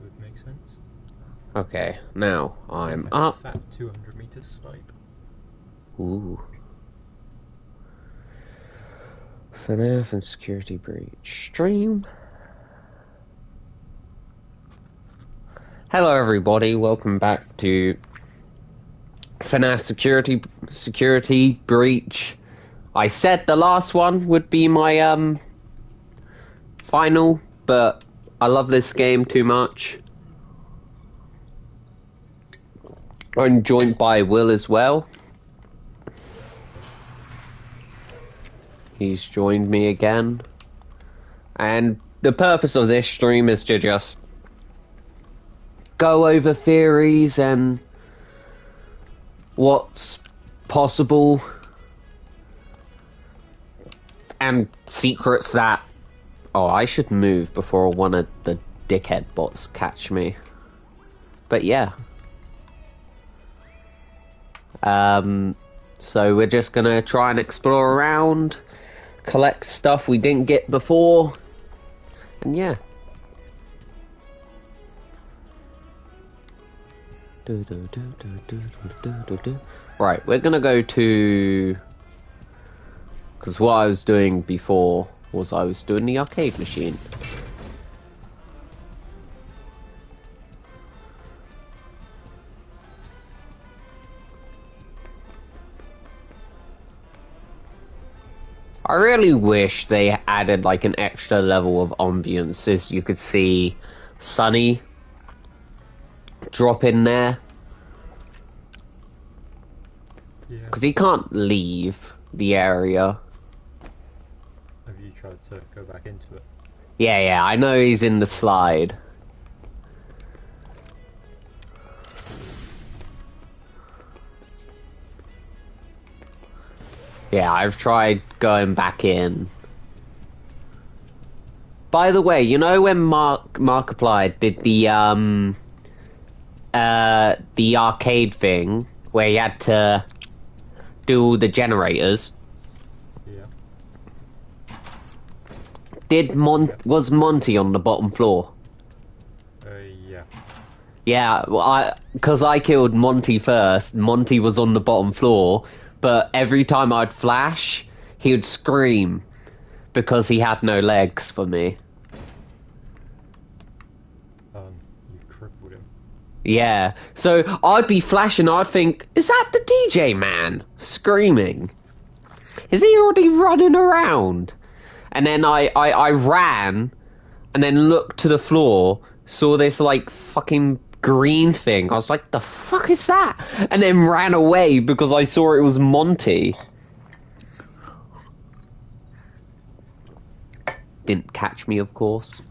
would make sense. Okay, now I'm Like up. a fat 200-meter snipe. Ooh. Fnaf and security breach stream. Hello everybody, welcome back to Fnaf security breach. I said the last one would be my final, but I love this game too much. I'm joined by Will as well. He's joined me again. And the purpose of this stream is to just go over theories and what's possible and secrets that... Oh, I should move before one of the dickhead bots catch me. But yeah. So we're just gonna try and explore around, collect stuff we didn't get before, and yeah. Right, we're gonna go to... Because what I was doing before was I was doing the arcade machine. I really wish they added like an extra level of ambience, as you could see Sunny drop in there. Yeah. Because he can't leave the area. Have you tried to go back into it? Yeah, I know he's in the slide. Yeah, I've tried going back in. By the way, you know when Markiplier did the arcade thing where he had to do all the generators? Yeah. Was Monty on the bottom floor? Yeah. Yeah, well, because I killed Monty first. Monty was on the bottom floor, but every time I'd flash, he would scream because he had no legs for me. You crippled him. Yeah, so I'd be flashing, I'd think, is that the DJ man screaming? Is he already running around? And then I ran, and then looked to the floor, saw this, like, fucking green thing. I was like, the fuck is that? And then ran away because I saw it was Monty. Didn't catch me, of course.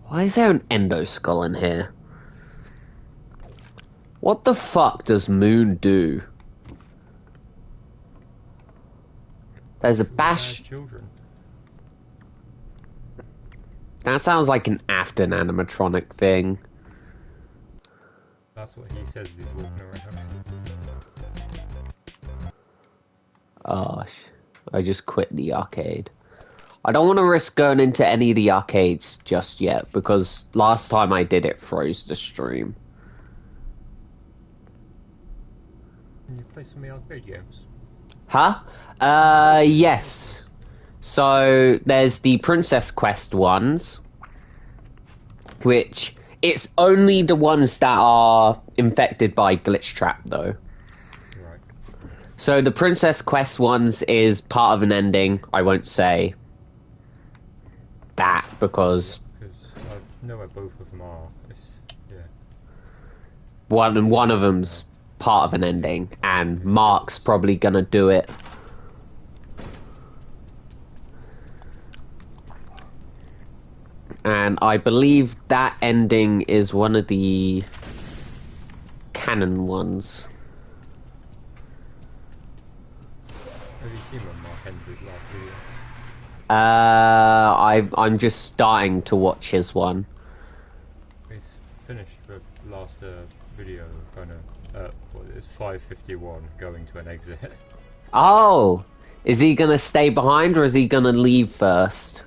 Why is there an endo skull in here? What the fuck does Moon do? There's a bash... Children. That sounds like an Afton animatronic thing. That's what he says he's walking around. Oh, I just quit the arcade. I don't want to risk going into any of the arcades just yet, because last time I did it froze the stream. Can you play some of the arcade games? Huh? Yes. So, there's the Princess Quest ones, which, it's only the ones that are infected by Glitch Trap, though. Right. So, the Princess Quest ones is part of an ending. I won't say that, because... Because I know where both of them are. Yeah. One of them's part of an ending, and Mark's probably gonna do it. And I believe that ending is one of the canon ones. Have you seen when Mark ended his last video? I'm just starting to watch his one. He's finished the last video, kind of, it's 5:51, going to an exit. Oh! Is he gonna stay behind, or is he gonna leave first?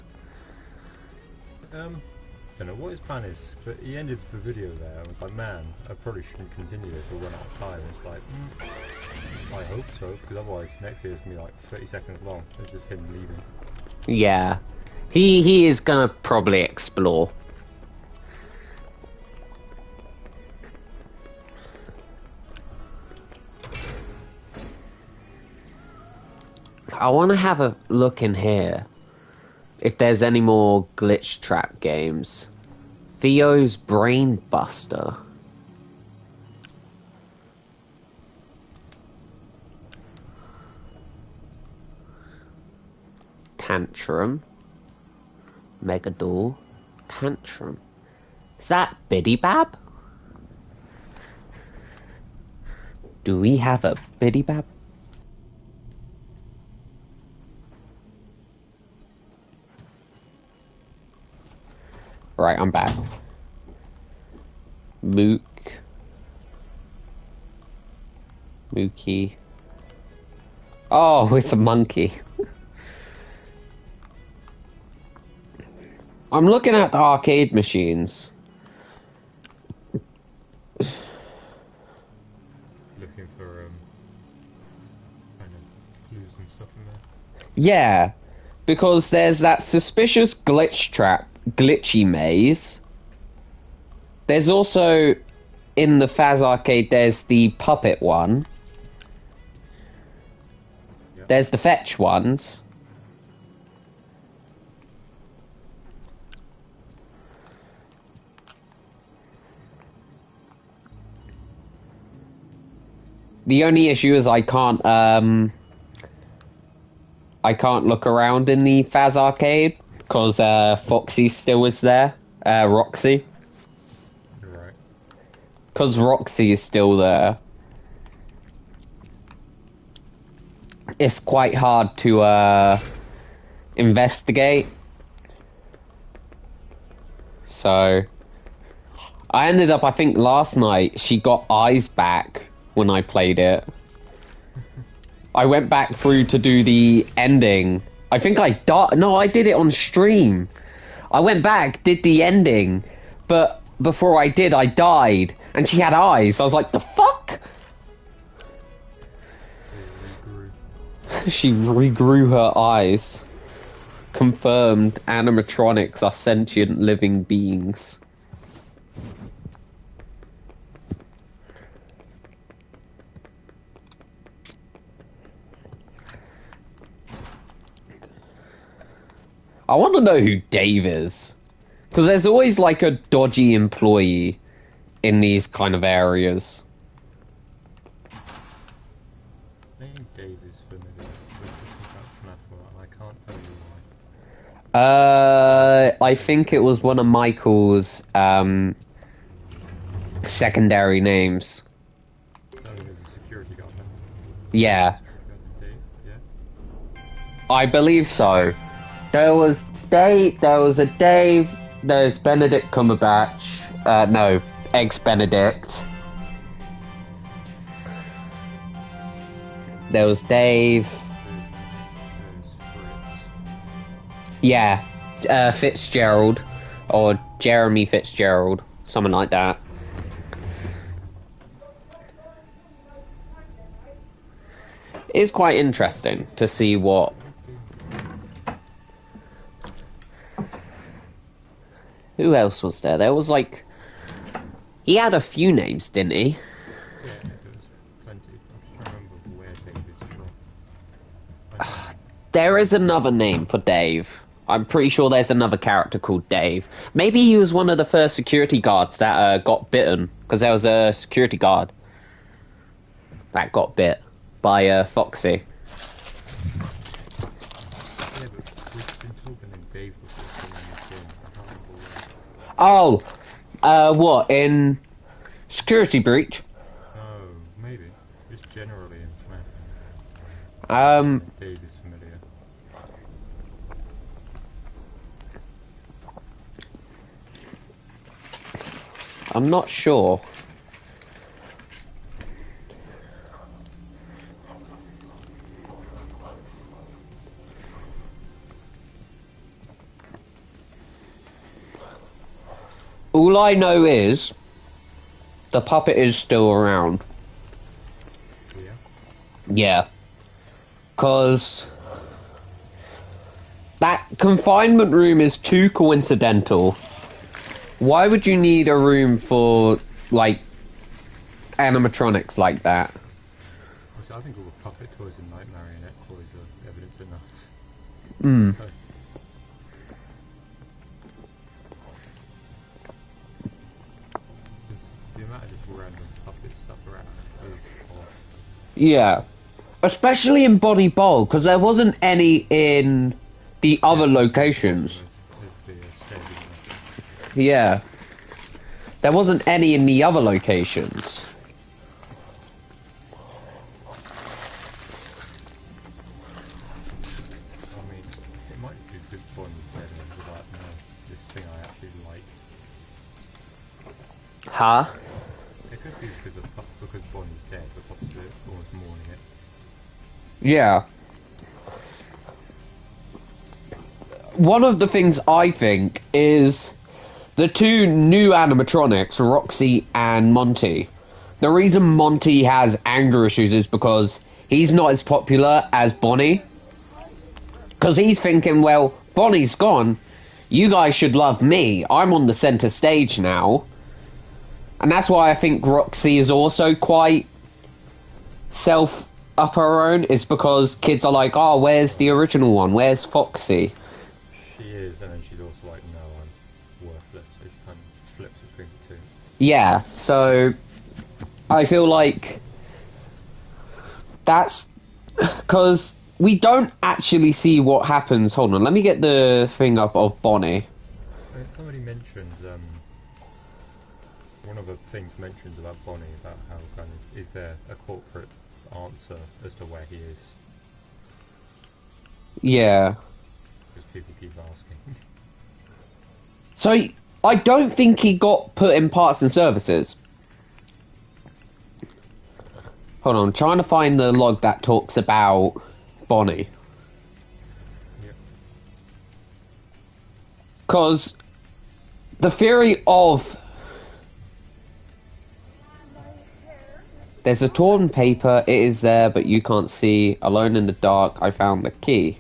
don't know what his plan is, but he ended the video there. I was like, man, I probably shouldn't continue this or run out of time. It's like, I hope so, because otherwise next video is going to be like 30 seconds long. It's just him leaving. Yeah. He is gonna probably explore. I want to have a look in here. If there's any more glitch trap games. Theo's Brain Buster. Tantrum. Megadoll. Tantrum. Is that Biddy Bab? Do we have a Biddy Bab? Right, I'm back. Mookie. Oh, it's a monkey. I'm looking at the arcade machines. Looking for kind of clues and stuff in there. Yeah, because there's that suspicious glitchy maze. There's also, in the Faz arcade, there's the puppet one. Yep. There's the fetch ones. The only issue is I can't look around in the Faz arcade because Foxy still is there. Roxy. Right. Because Roxy is still there. It's quite hard to investigate. So I ended up, I think last night she got eyes back when I played it. I went back through to do the ending. I think I died. No, I did it on stream. I went back, did the ending, but before I did, I died, and she had eyes. I was like, the fuck? She regrew her eyes. Confirmed animatronics are sentient living beings. I want to know who Dave is. Because there's always like a dodgy employee in these kind of areas. I think Dave is familiar with Fnaf, I can't tell you why. I think it was one of Michael's secondary names. Oh, there's a security guard now. Yeah. Dave? Yeah? I believe so. There was Dave, there's Benedict Cumberbatch, no, Eggs-Benedict. There was Dave. Yeah, Fitzgerald, or Jeremy Fitzgerald, something like that. It's quite interesting to see what... Who else was there? There was like... He had a few names, didn't he? Yeah, there was plenty. I'm just trying to remember where Dave is from. There is another name for Dave. I'm pretty sure there's another character called Dave. Maybe he was one of the first security guards that got bitten. Because there was a security guard that got bit by Foxy. Yeah, but we've been talking in Dave before. I can't remember where. Oh, what, in Security Breach? Oh, maybe. Just generally in Fnaf. Dave is familiar. I'm not sure. All I know is the puppet is still around. Yeah. Yeah. Because that confinement room is too coincidental. Why would you need a room for, like, animatronics like that? I think all the puppet toys and night marionette toys are evidence enough. Hmm. So, the amount of just random puppet stuff around is odd. Yeah. Especially in Bonnie Bowl, because there wasn't any in the other locations. There's the stairs, isn't Yeah. There wasn't any in the other locations. there? I mean, it might be good Bonnie's dead and be like, no, this thing I actually like. Huh? It could be because Bonnie's dead, but possibly almost mourning it. Yeah. One of the things I think is the two new animatronics, Roxy and Monty. The reason Monty has anger issues is because he's not as popular as Bonnie. Because he's thinking, well, Bonnie's gone. You guys should love me. I'm on the center stage now. And that's why I think Roxy is also quite up her own. It's because kids are like, oh, where's the original one? Where's Foxy? She is, and then she's also like, no, I'm worthless. So she kind of flips between the two. Yeah, so I feel like that's because we don't actually see what happens. Hold on, let me get the thing up of Bonnie. Somebody mentioned, one of the things mentioned about Bonnie, about how kind of, is there a corporate answer as to where he is? Yeah. Because people keep asking. So I don't think he got put in parts and services. Hold on, I'm trying to find the log that talks about Bonnie. Yep. Because the theory of there's a torn paper, it is there, but you can't see. Alone in the dark, I found the key.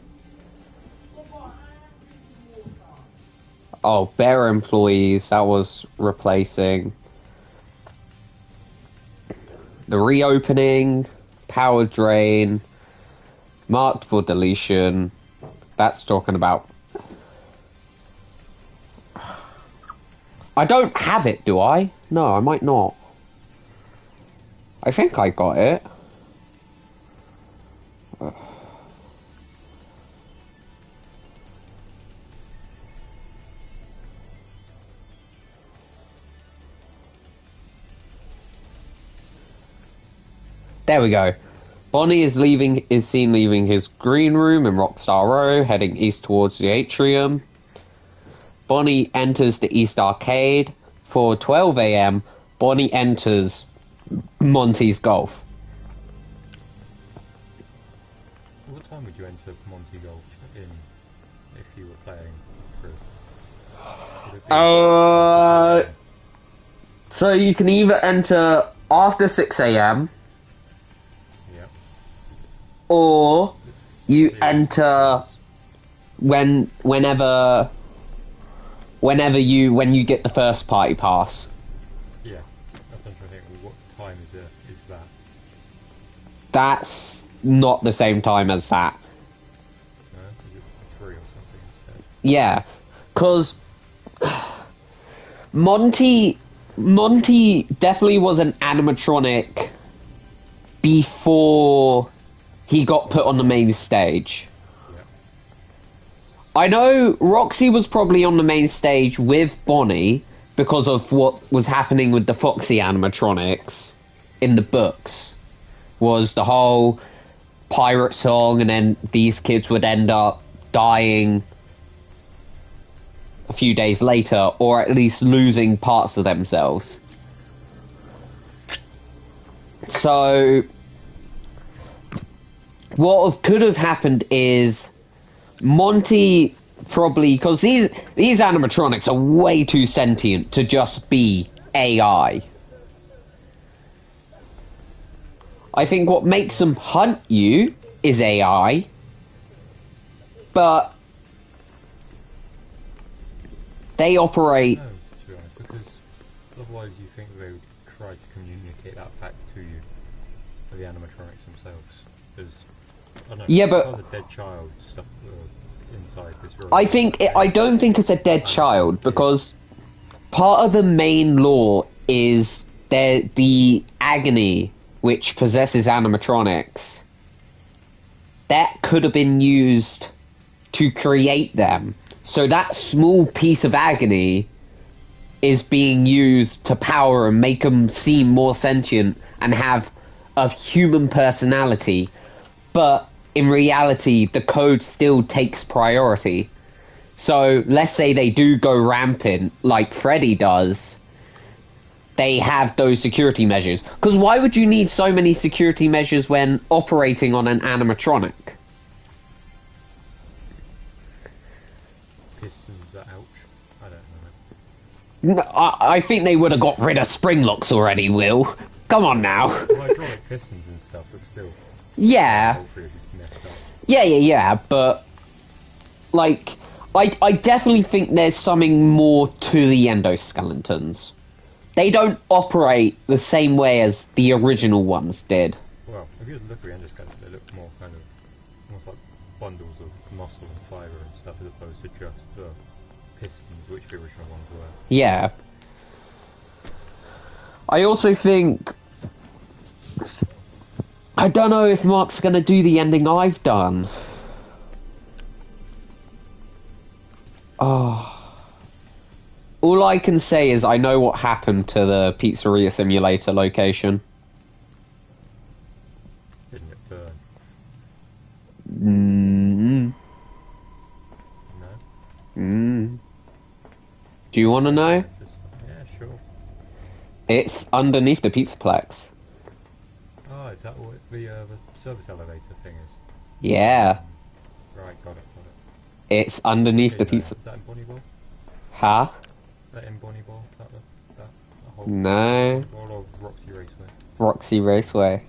Oh, bare employees, that was replacing. The reopening, power drain, marked for deletion. That's talking about... I don't have it, do I? No, I might not. I think I got it. There we go. Bonnie is seen leaving his green room in Rockstar Row, heading east towards the atrium. Bonnie enters the East Arcade. For 12 AM, Bonnie enters Monty's Golf. What time would you enter Monty Golf in if you were playing through? So you can either enter after 6 AM, Yeah. or you enter whenever you get the first party pass. Yeah, that's what I'm trying to think. What time is that? That's not the same time as that. No, is it 3 or something instead? Yeah, because Monty definitely was an animatronic before he got put on the main stage. Yeah. I know Roxy was probably on the main stage with Bonnie because of what was happening with the Foxy animatronics in the books. Was the whole pirate song, and then these kids would end up dying a few days later, or at least losing parts of themselves. So what could have happened is Monty probably because these animatronics are way too sentient to just be AI. I think what makes them hunt you is AI, but they operate. No, to be honest, because otherwise you think they would try to communicate that fact to you, to the animatronics themselves. Because I don't know. Yeah, but if there's a dead child stuck inside this room. I don't think it's a dead child because part of the main lore is the agony which possesses animatronics. That could have been used to create them. So that small piece of agony is being used to power and make them seem more sentient and have a human personality. But in reality, the code still takes priority. So let's say they do go rampant like Freddy does. They have those security measures. Because why would you need so many security measures when operating on an animatronic? Pistons, ouch. I don't know. No, I think they would have got rid of spring locks already, Will. Come on now. Hydraulic pistons and stuff, but still. Yeah. Messed up. Yeah, but like I definitely think there's something more to the endoskeletons. They don't operate the same way as the original ones did. Well, if you look at the endoskeleton, they look more kind of almost like bundles of muscle and fibre and stuff as opposed to just pistons, which the original ones were. Yeah. I also think I don't know if Mark's gonna do the ending I've done. Oh. All I can say is I know what happened to the Pizzeria Simulator location. Didn't it burn? No? Do you want to know? Yeah, sure. It's underneath the Pizzaplex. Oh, is that what the service elevator thing is? Yeah. Right, got it. It's underneath the Is pizza. that in Bonnie Ball? Huh? That in Bonnie Ball? That whole No. or Roxy Raceway? Roxy Raceway. Roxy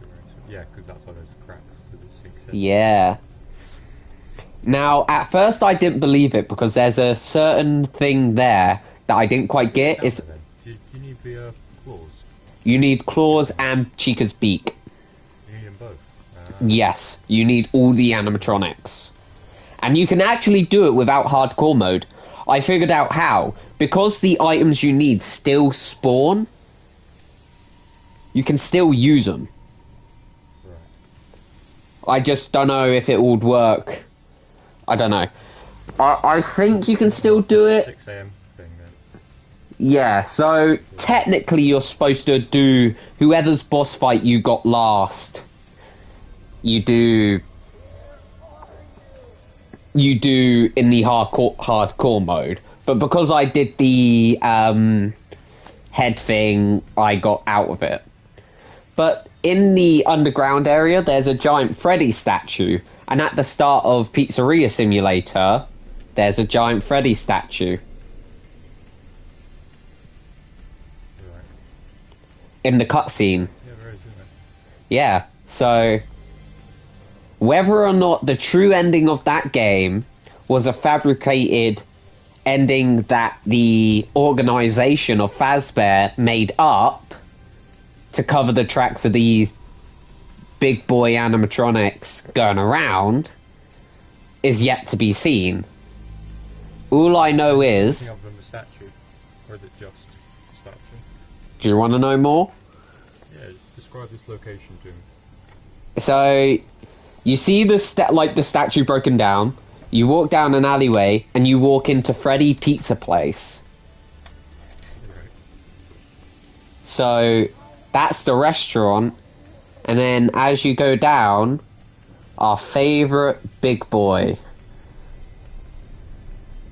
Raceway. Yeah, because that's why there's cracks, because it sinks in. Yeah. Now, at first I didn't believe it because there's a certain thing there that I didn't quite get. It's Do you need the claws? you need claws and Chica's beak. You need them both? Yes, you need all the animatronics. And you can actually do it without hardcore mode. I figured out how. Because the items you need still spawn, you can still use them. Right. I just don't know if it would work. I don't know. I think you can still do it. 6 AM thing then. Yeah, so technically you're supposed to do whoever's boss fight you got last. You do in the hardcore mode. But because I did the head thing, I got out of it. But in the underground area, there's a giant Freddy statue. And at the start of Pizzeria Simulator, there's a giant Freddy statue. Right. In the cutscene. Yeah, there is, isn't it? Yeah, so whether or not the true ending of that game was a fabricated ending that the organization of Fazbear made up to cover the tracks of these big boy animatronics going around is yet to be seen. All I know is... Of them a statue, or is it just a statue? Do you want to know more? Yeah, describe this location to me. So, you see the statue broken down, you walk down an alleyway, and you walk into Freddy Pizza Place. Right. So, that's the restaurant, and then as you go down, our favourite big boy.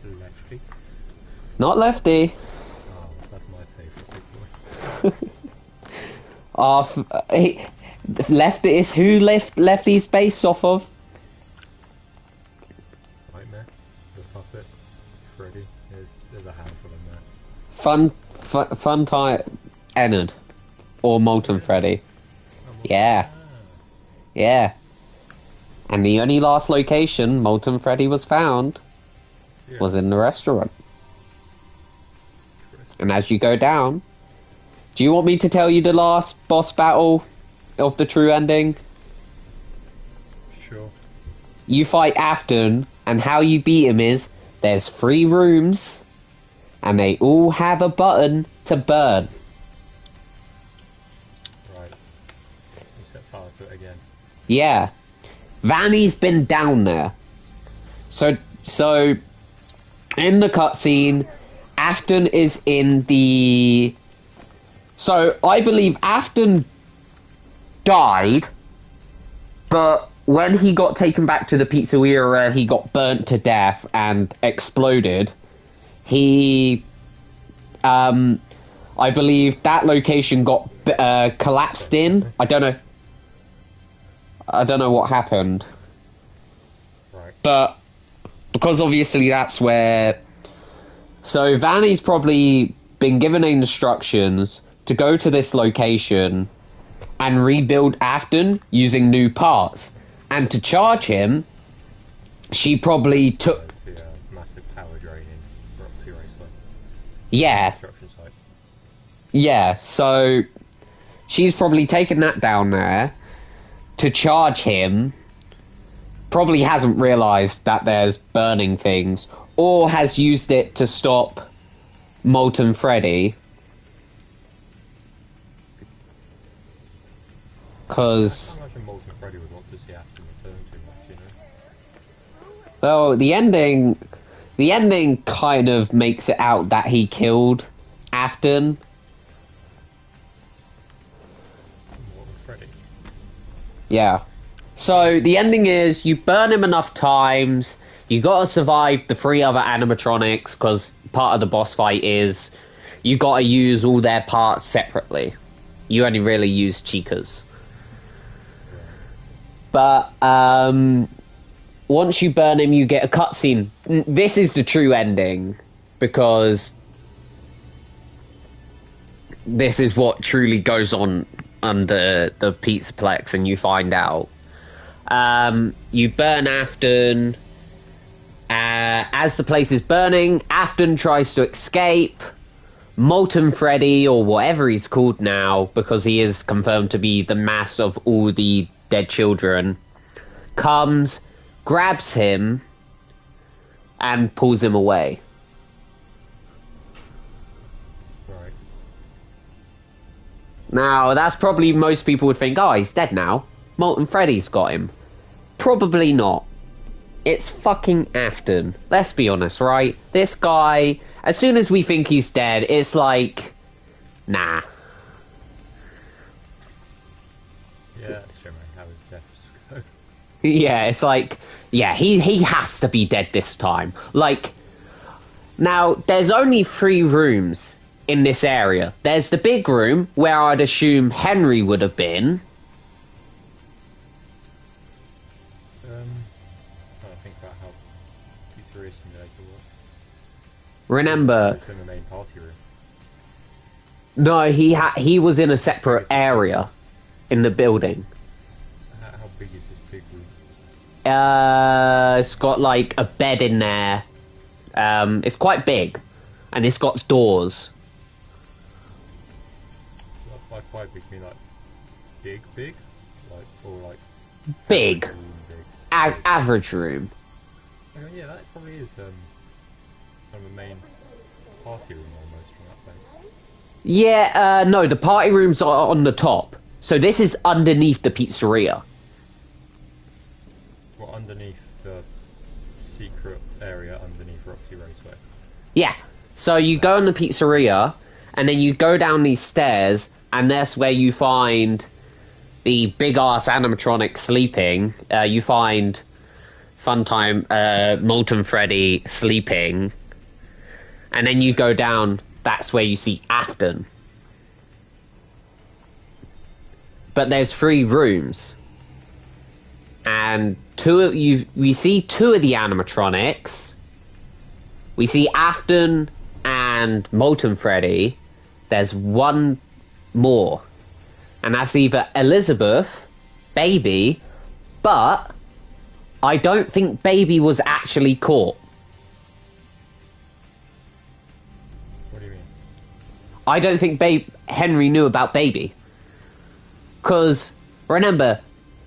Lefty. Not Lefty. Oh, that's my favourite big boy. Lefty is who Lefty's based off of? Nightmare? Freddy. There's a handful in there. Fun time, Ennard, or Molten Freddy. Yeah, yeah. And the only last location Molten Freddy was found was in the restaurant. And as you go down, do you want me to tell you the last boss battle of the true ending? Sure. You fight Afton, and how you beat him is there's 3 rooms, and they all have a button to burn. Right. You set fire to it again. Yeah. Vanny's been down there. So in the cutscene, Afton is in the... So, I believe Afton died, but when he got taken back to the pizzeria where he got burnt to death and exploded, he... I believe that location got collapsed in. I don't know what happened. Right. But because obviously that's where... So Vanny's probably been given instructions to go to this location and rebuild Afton using new parts. And to charge him, she probably took... The massive power draining Roxy Racer. Yeah. Construction site. Yeah, so she's probably taken that down there to charge him. Probably hasn't realised that there's burning things, or has used it to stop Molten Freddy. Because... I can't imagine Molten Freddy would want to see Afton return too much, you know? Well, the ending kind of makes it out that he killed Afton. Molten Freddy. Yeah. So, the ending is, you burn him enough times, you gotta survive the 3 other animatronics, because part of the boss fight is, you gotta use all their parts separately. You only really use Chica's. But, once you burn him, you get a cutscene. This is the true ending, because this is what truly goes on under the Pizzaplex, and you find out. You burn Afton. As the place is burning, Afton tries to escape. Molten Freddy, or whatever he's called now, because he is confirmed to be the mass of all the dead children, comes, grabs him, and pulls him away. Right. Now, that's probably most people would think, oh, he's dead now. Molten Freddy's got him. Probably not. It's fucking Afton. Let's be honest, right? This guy, as soon as we think he's dead, it's like, nah. Yeah, that's true, man. How his death go. Yeah, it's like, yeah, he has to be dead this time. Like, now, there's only 3 rooms in this area. There's the big room, where I'd assume Henry would have been. Trying to think about how Pizzeria Simulator works. Remember, It's in the main party room. no, he was in a separate area in the building. How big is this big room? It's got like a bed in there. It's quite big, and it's got doors. Like quite big, mean like big? Like, or like... Big. Room big. Average room. Oh, yeah, that probably is kind of a main party room almost from that place. Yeah, no, the party rooms are on the top. So this is underneath the pizzeria. Well, underneath the secret area underneath Roxy Raceway. Yeah. So you go in the pizzeria, and then you go down these stairs, and that's where you find the big-ass animatronic sleeping. You find Funtime, Molten Freddy sleeping. And then you go down, that's where you see Afton. But there's 3 rooms. And we see 2 of the animatronics. We see Afton and Molten Freddy. There's one more. And that's either Elizabeth, Baby, but I don't think Baby was actually caught. What do you mean? I don't think Henry knew about Baby. Because, remember,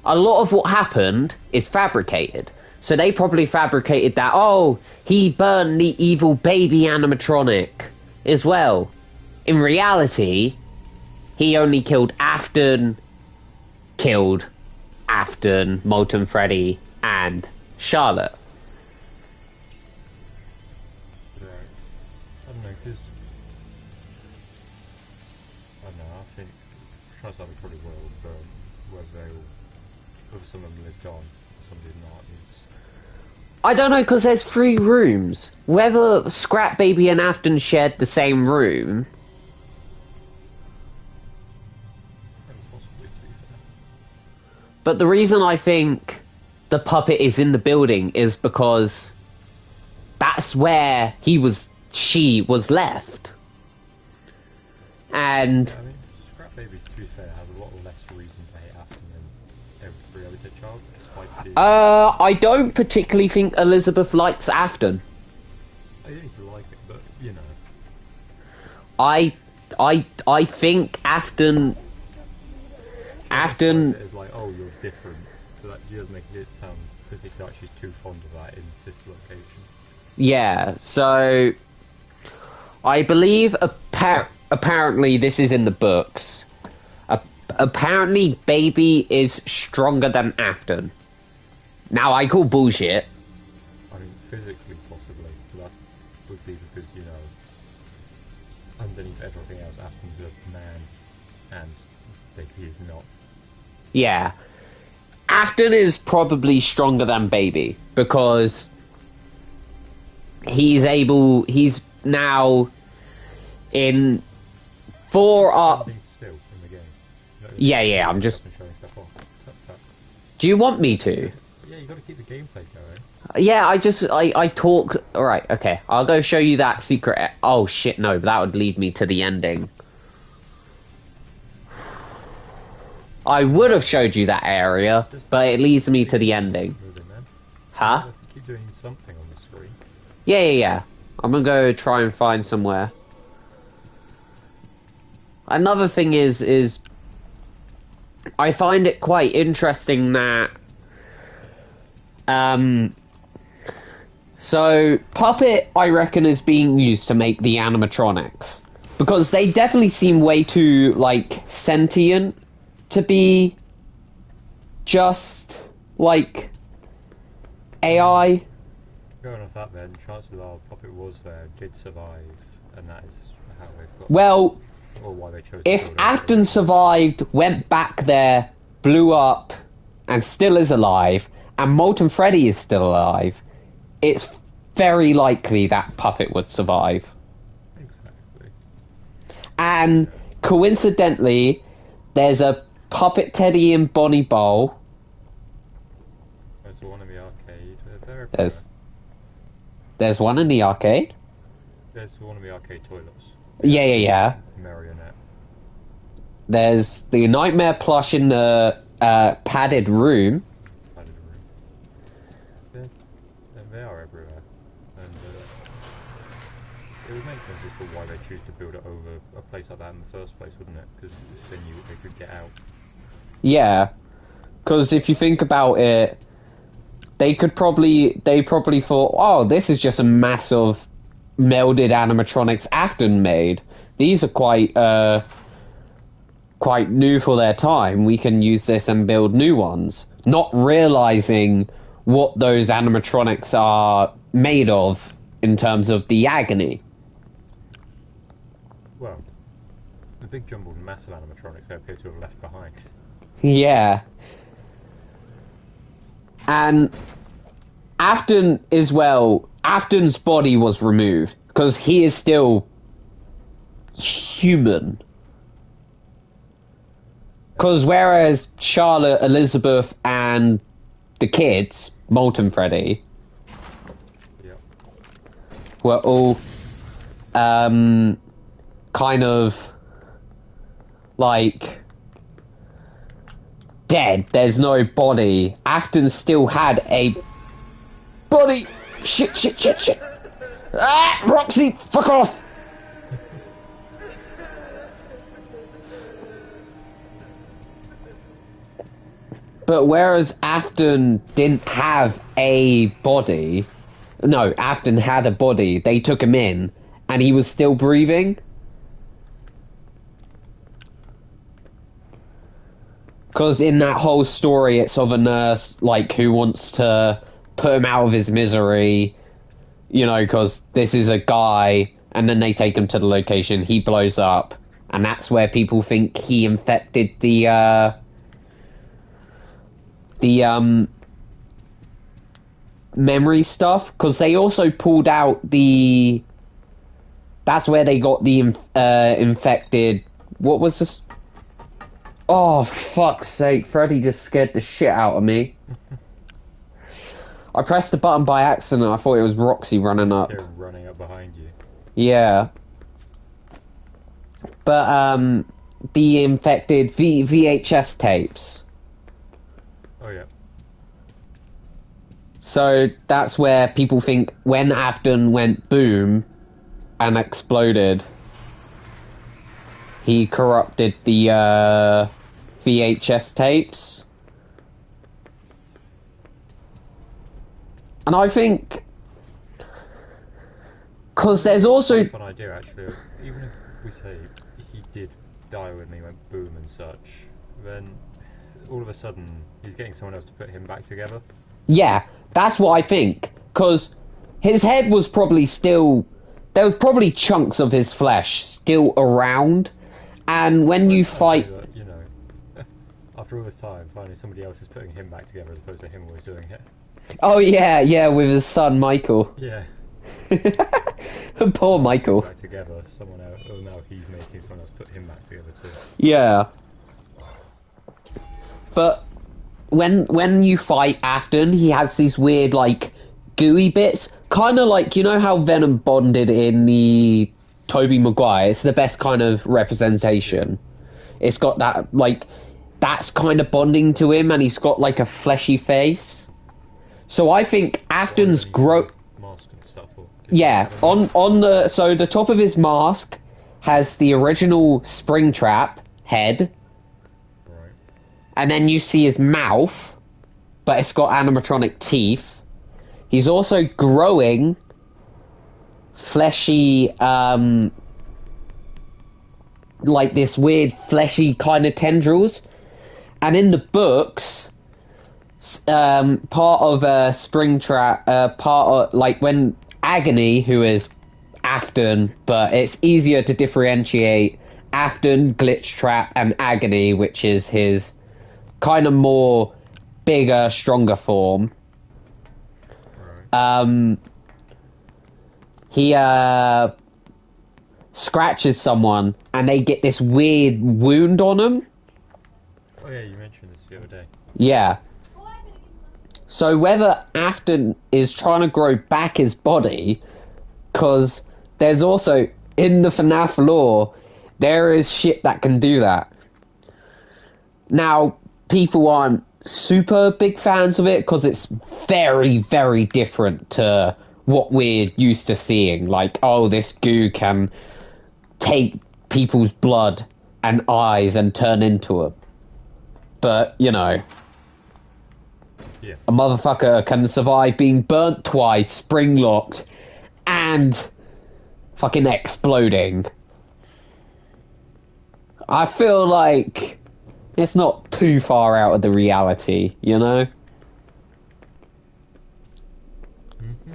a lot of what happened is fabricated. So they probably fabricated that, oh, he burned the evil baby animatronic as well. In reality, he only killed Afton, Molten Freddy, and Charlotte. Right. I don't know, because... I don't know, I think... Transat would probably will, but whether some of them lived on, some did not, I don't know, because there's 3 rooms. Whether Scrap Baby and Afton shared the same room... possibly, to be fair. But the reason I think the puppet is in the building is because that's where she was left. And... Yeah, I mean, Scrap Baby, to be fair, has a lot less reason to hate Afton than every other dead child, despite being... I don't particularly think Elizabeth likes Afton. I don't need to like it, but, you know. I think Afton It's like, oh, you're different. So that does make it sound particularly like she's too fond of that in this location. Yeah, so I believe apparently this is in the books. Apparently Baby is stronger than Afton. Now I call bullshit. I mean, physically, possibly. But that would be because, you know, underneath everything else, Afton's a man, and Baby is not. Yeah. Afton is probably stronger than Baby, because he's now in 4 up. Still in the game. Yeah, I'm just... Showing stuff off. Do you want me to? Yeah, you gotta keep the gameplay going. Yeah, I talk... Alright, okay. I'll go show you that secret... Oh, shit, no. That would lead me to the ending. I would have showed you that area, but it leads me to the ending. Moving, man. Huh? Keep doing something on the screen. Yeah. I'm gonna go try and find somewhere. Another thing is I find it quite interesting that so Puppet, I reckon, is being used to make the animatronics, because they definitely seem way too, like, sentient to be just like AI. Going off that then, chances are Puppet was there, did survive, and that is how they've got... Well, or why they chose if to build it. Afton survived, went back there, blew up, and still is alive, and Molten Freddy is still alive, it's very likely that Puppet would survive. Exactly. And coincidentally, there's a Puppet Teddy and Bonnie Bowl. There's one in the arcade. There's one in the arcade? There's one in the arcade toilets. Yeah. Marionette. There's the Nightmare plush in the padded room. They are everywhere. And it would make sense as to why they choose to build it over a place like that in the first place, wouldn't it? Because they knew they could get out. Yeah, because if you think about it, they probably thought, oh, this is just a mass of melded animatronics Afton made. These are quite new for their time. We can use this and build new ones, not realizing what those animatronics are made of in terms of the agony. Well, the big jumbled mass of animatronics they appear to have left behind. Yeah. And Afton as well, Afton's body was removed because he is still human. Because whereas Charlotte, Elizabeth, and the kids, Molten Freddy, Yep. were all kind of like dead. There's no body. Afton still had a body. Shit. Ah, Roxy, fuck off. But whereas Afton didn't have a body, no, Afton had a body, they took him in, and he was still breathing. Because in that whole story, it's of a nurse, like, who wants to put him out of his misery, you know, because this is a guy, and then they take him to the location, he blows up, and that's where people think he infected the memory stuff, because they also pulled out the... That's where they got the infected... What was this? Oh, fuck's sake. Freddy just scared the shit out of me. I pressed the button by accident. I thought it was Roxy running up. They're running up behind you. Yeah. But, the infected VHS tapes. Oh, yeah. So that's where people think when Afton went boom and exploded, he corrupted the VHS tapes. And I think, because there's also... It's a fun idea, actually. Even if we say he did die when he went boom and such, then all of a sudden he's getting someone else to put him back together. Yeah, that's what I think. Because his head was probably still... There was probably chunks of his flesh still around. And when you fight... That, you know, after all this time, finally somebody else is putting him back together as opposed to him always doing it. Oh, yeah, with his son, Michael. Yeah. Poor Michael. Back together, someone else... Oh, now he's making someone else put him back together too. Yeah. But when you fight Afton, he has these weird, like, gooey bits. Kind of like, you know how Venom bonded in the Tobey Maguire? It's the best kind of representation. It's got that, like, that's kind of bonding to him, and he's got, like, a fleshy face. So I think Afton's mask and stuff, yeah, on the... So the top of his mask has the original Springtrap head. Right. And then you see his mouth, but it's got animatronic teeth. He's also growing fleshy, like this weird fleshy kind of tendrils. And in the books, part of Springtrap, part of, like, when Agony, who is Afton, but it's easier to differentiate Afton, Glitchtrap, and Agony, which is his kind of more bigger, stronger form. He scratches someone and they get this weird wound on them. Oh yeah, you mentioned this the other day. Yeah. So whether Afton is trying to grow back his body, because there's also, in the Fnaf lore, there is shit that can do that. Now, people aren't super big fans of it because it's very, very different to what we're used to seeing. Like, oh, this goo can take people's blood and eyes and turn into them. But, you know, yeah. A motherfucker can survive being burnt twice, spring-locked, and fucking exploding. I feel like it's not too far out of the reality, you know? Mm-hmm.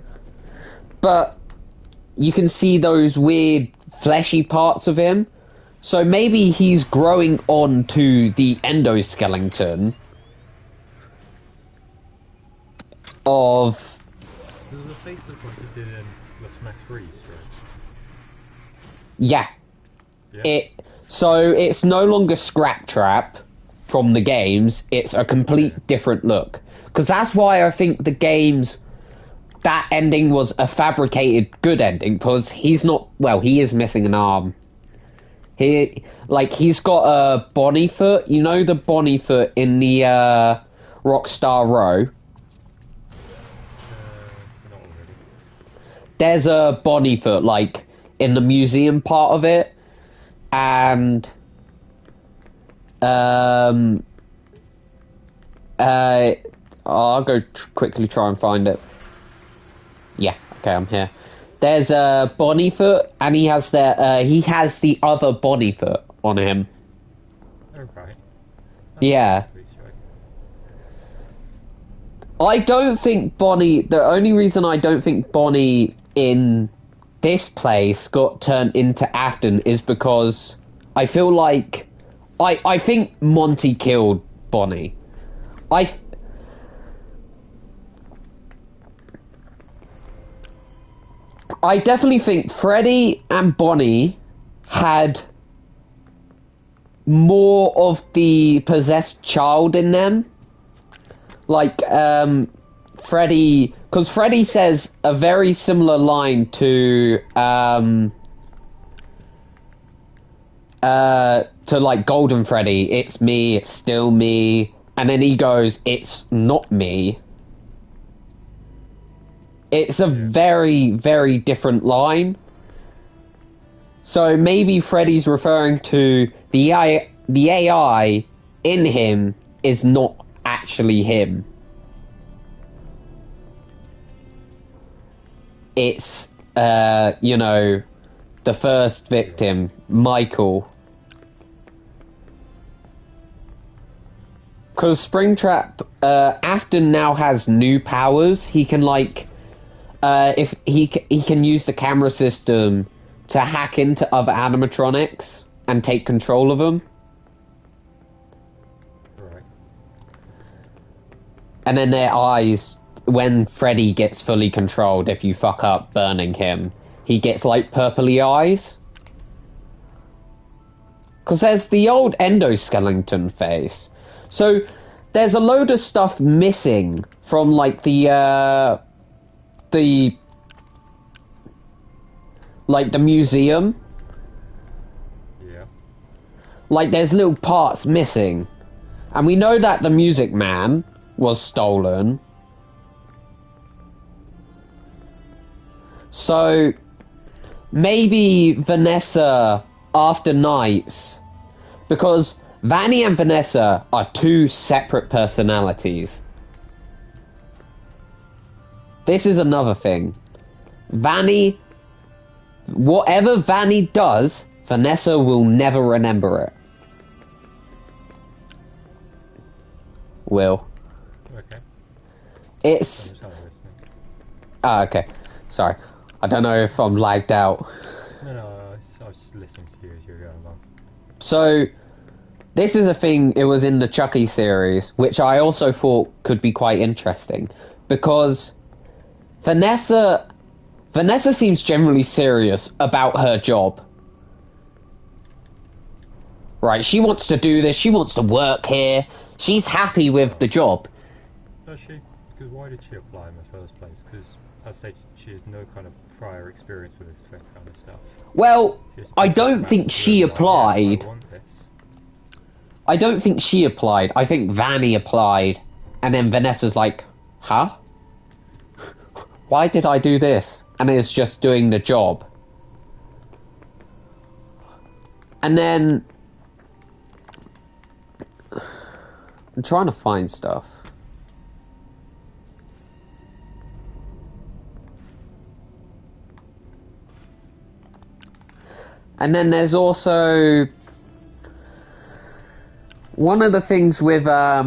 But you can see those weird fleshy parts of him. So maybe he's growing on to the endoskeleton of... Does the face look like it did in the Fnaf 3, right? Yeah. Yeah. So it's no longer Scrap Trap from the games, it's a complete different look. Because that's why I think the games that ending was a fabricated good ending because he's not. Well, he is missing an arm. He's got a Bonnie foot. You know the Bonnie foot in the Rockstar Row. Not already. There's a Bonnie foot like in the museum part of it, and I'll go quickly try and find it. Yeah, okay, I'm here. There's a Bonnie foot, and he has the other Bonnie foot on him. Oh, right. Yeah. I don't think Bonnie... The only reason I don't think Bonnie in this place got turned into Afton is because I feel like... I think Monty killed Bonnie. I definitely think Freddy and Bonnie had more of the possessed child in them. Like, Freddy... Because Freddy says a very similar line to like, Golden Freddy. It's me, it's still me. And then he goes, it's not me. It's a very, very different line. So maybe Freddy's referring to the AI in him is not actually him. It's, the first victim, Michael. Because Springtrap, Afton now has new powers. He can, like... if he can use the camera system to hack into other animatronics and take control of them. Right. And then their eyes, when Freddy gets fully controlled, if you fuck up burning him, he gets like purpley eyes. Because there's the old endoskeleton face. So there's a load of stuff missing from like the museum. Yeah. Like there's little parts missing. And we know that the Music Man was stolen. So maybe Vanessa after Nights, because Vanny and Vanessa are two separate personalities. This is another thing. Vanny, whatever Vanny does, Vanessa will never remember it. Will. Okay. It's... I'm just kind of listening. Ah, okay. Sorry. I don't know if I'm lagged out. No, I was just listening to you as you were going along. So, this is a thing, it was in the Chucky series, which I also thought could be quite interesting. Because Vanessa seems generally serious about her job. Right, she wants to do this, she wants to work here, she's happy with the job. Does she? Because why did she apply in the first place? Because, as I say, she has no kind of prior experience with this kind of stuff. Well, I don't Like, think she really, like, yeah, applied. I want this. I don't think she applied. I think Vanny applied. And then Vanessa's like, huh? Why did I do this? And is just doing the job. And then... I'm trying to find stuff. And then there's also... One of the things with, I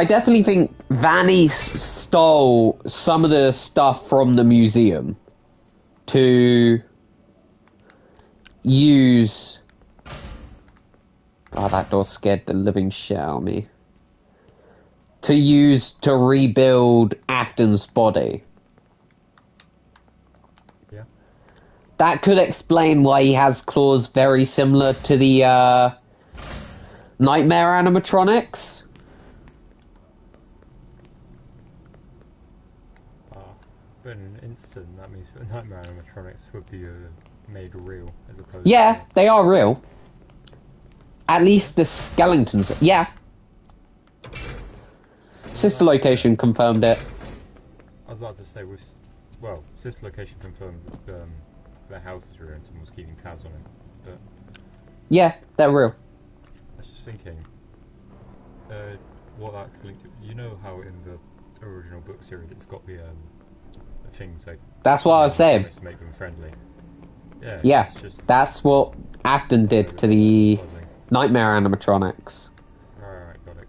definitely think Vanny stole some of the stuff from the museum to use... Oh, that door scared the living shit out of me. To use to rebuild Afton's body. Yeah. That could explain why he has claws very similar to the Nightmare animatronics. But in an instant, that means that nightmare animatronics would be made real as opposed Yeah, to... they are real. At least the skeletons. Yeah. Sister location confirmed it. I was about to say, sister location confirmed that their house is real and someone was keeping tabs on it. But yeah, they're real. I was just thinking, what that could link to. You know how in the original book series it's got the things like. That's what I was saying. To make them friendly. Yeah. Yeah, that's what Afton did to the nightmare animatronics. Right, got it.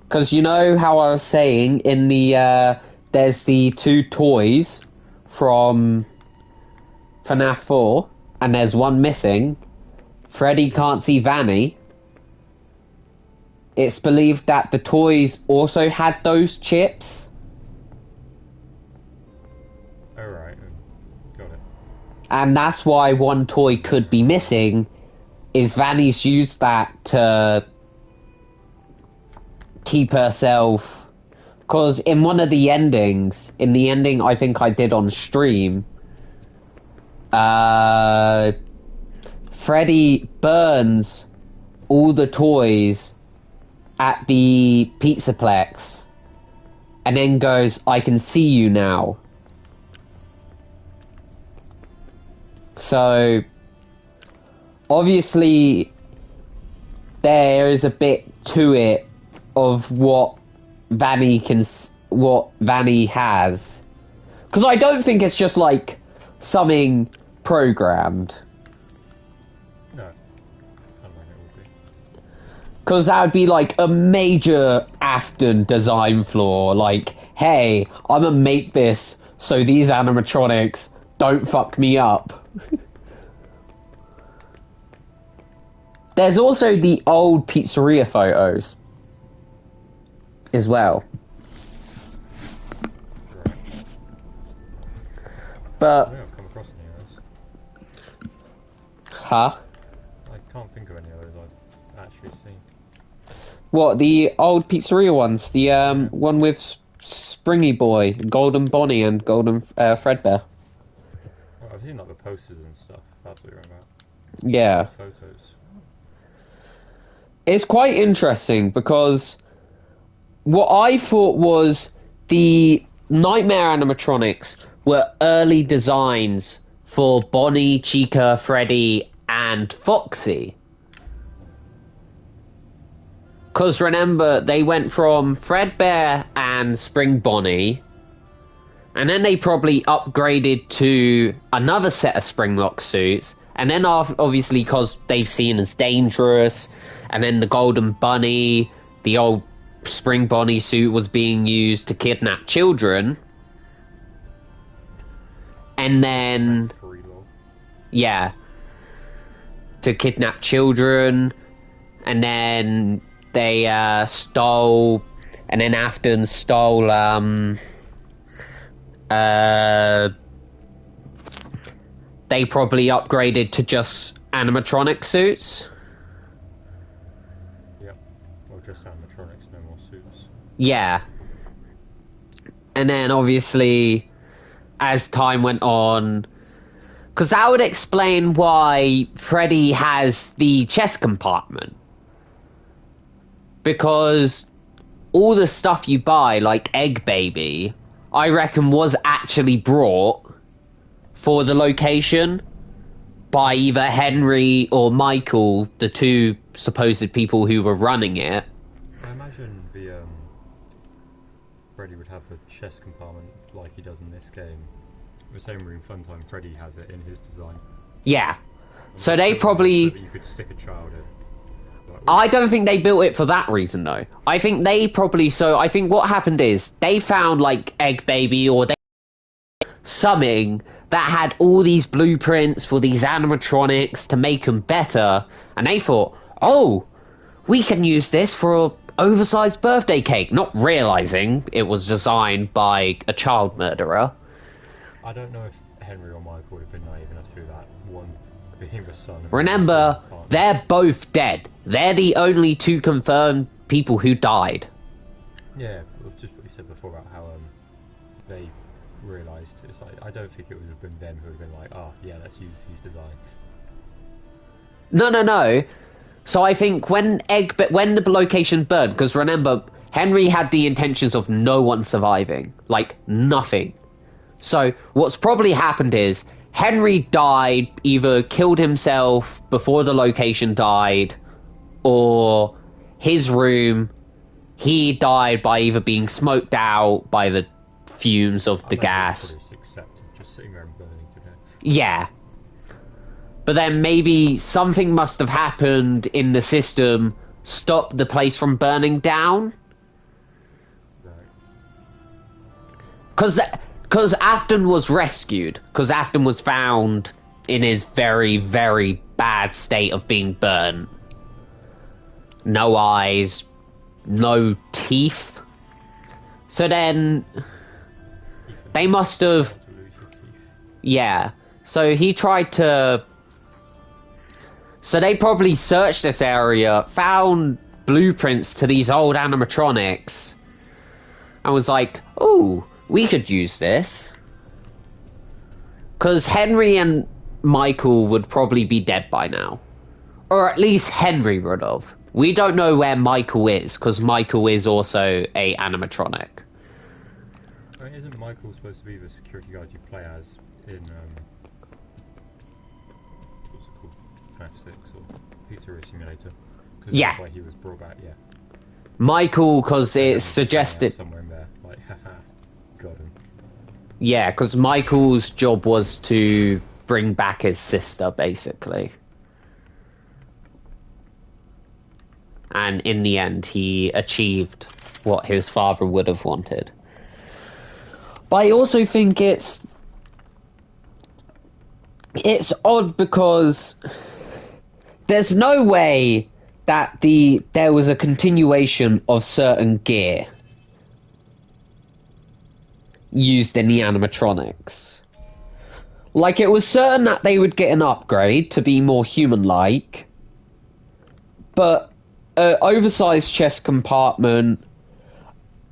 Because you know how I was saying in the there's the 2 toys from Fnaf 4, and there's one missing. Freddy can't see Vanny. It's believed that the toys also had those chips. Alright, got it. And that's why one toy could be missing, is Vanny's used that to keep herself... Because in one of the endings, in the ending I think I did on stream, Freddy burns all the toys at the Pizzaplex and then goes, "I can see you now." So obviously there is a bit to it of what Vanny has, because I don't think it's just like something programmed. No, I don't think it would be. Because that would be like a major Afton design flaw. Like, hey, I'm gonna make this so these animatronics don't fuck me up. There's also the old pizzeria photos as well. Right. But... I think I've come across any of those. Huh? I can't think of any of those I've actually seen. What, the old pizzeria ones? The one with Springy Boy, Golden Bonnie, and Golden Fredbear. Well, I've seen like the posters and stuff. That's what you're about. Yeah. Photos. It's quite interesting because what I thought was the Nightmare animatronics were early designs for Bonnie, Chica, Freddy, and Foxy. Because remember, they went from Fredbear and Spring Bonnie, and then they probably upgraded to another set of Springlock suits, and then obviously because they've seen as dangerous, and then the Golden Bunny, the old Spring Bonnie suit was being used to kidnap children. And then... yeah. To kidnap children. And then they stole... And then Afton stole... they probably upgraded to just animatronic suits. Just animatronics, no more suits. Yeah. And then obviously, as time went on, because that would explain why Freddy has the chest compartment. Because all the stuff you buy, like Egg Baby, I reckon was actually brought for the location by either Henry or Michael, the 2 supposed people who were running it. I imagine Freddy would have the chest compartment like he does in this game. The same room Funtime Freddy has it in his design. Yeah. So they probably... You could stick a child in. Like, I don't think they built it for that reason, though. I think they probably... So I think what happened is they found, like, Egg Baby or they... something that had all these blueprints for these animatronics to make them better. And they thought, oh, we can use this for a oversized birthday cake, not realizing it was designed by a child murderer. I don't know if Henry or Michael would have been naive enough to do that. One, being the son. Remember, they're both dead. They're the only two confirmed people who died. Yeah, just what you said before about how they realised. It's like, I don't think it would have been them who would have been like, oh yeah, let's use these designs. No. So I think when the location burned, because remember, Henry had the intentions of no one surviving, like nothing. So what's probably happened is Henry died, either killed himself before the location died, or his room, he died by either being smoked out by the fumes of the gas. Just sitting there and burning to death. Yeah. But then maybe something must have happened in the system, stopped the place from burning down. Right. Because Afton was rescued. Because Afton was found in his very, very bad state of being burnt. No eyes, no teeth. So then they must have... Yeah. So he tried to... So they probably searched this area, found blueprints to these old animatronics, and was like, ooh, we could use this. Because Henry and Michael would probably be dead by now. Or at least Henry would have. We don't know where Michael is, because Michael is also a animatronic. I mean, isn't Michael supposed to be the security guard you play as in, what's it called? Fnaf 6 or Pizzeria Simulator? Yeah. That's why he was brought back, yeah. Michael, because it's suggested... Somewhere in there, like, haha, got him. Yeah, because Michael's job was to bring back his sister, basically. And in the end, he achieved what his father would have wanted. But I also think it's odd because there's no way that there was a continuation of certain gear used in the animatronics. Like, it was certain that they would get an upgrade to be more human-like, but an oversized chest compartment,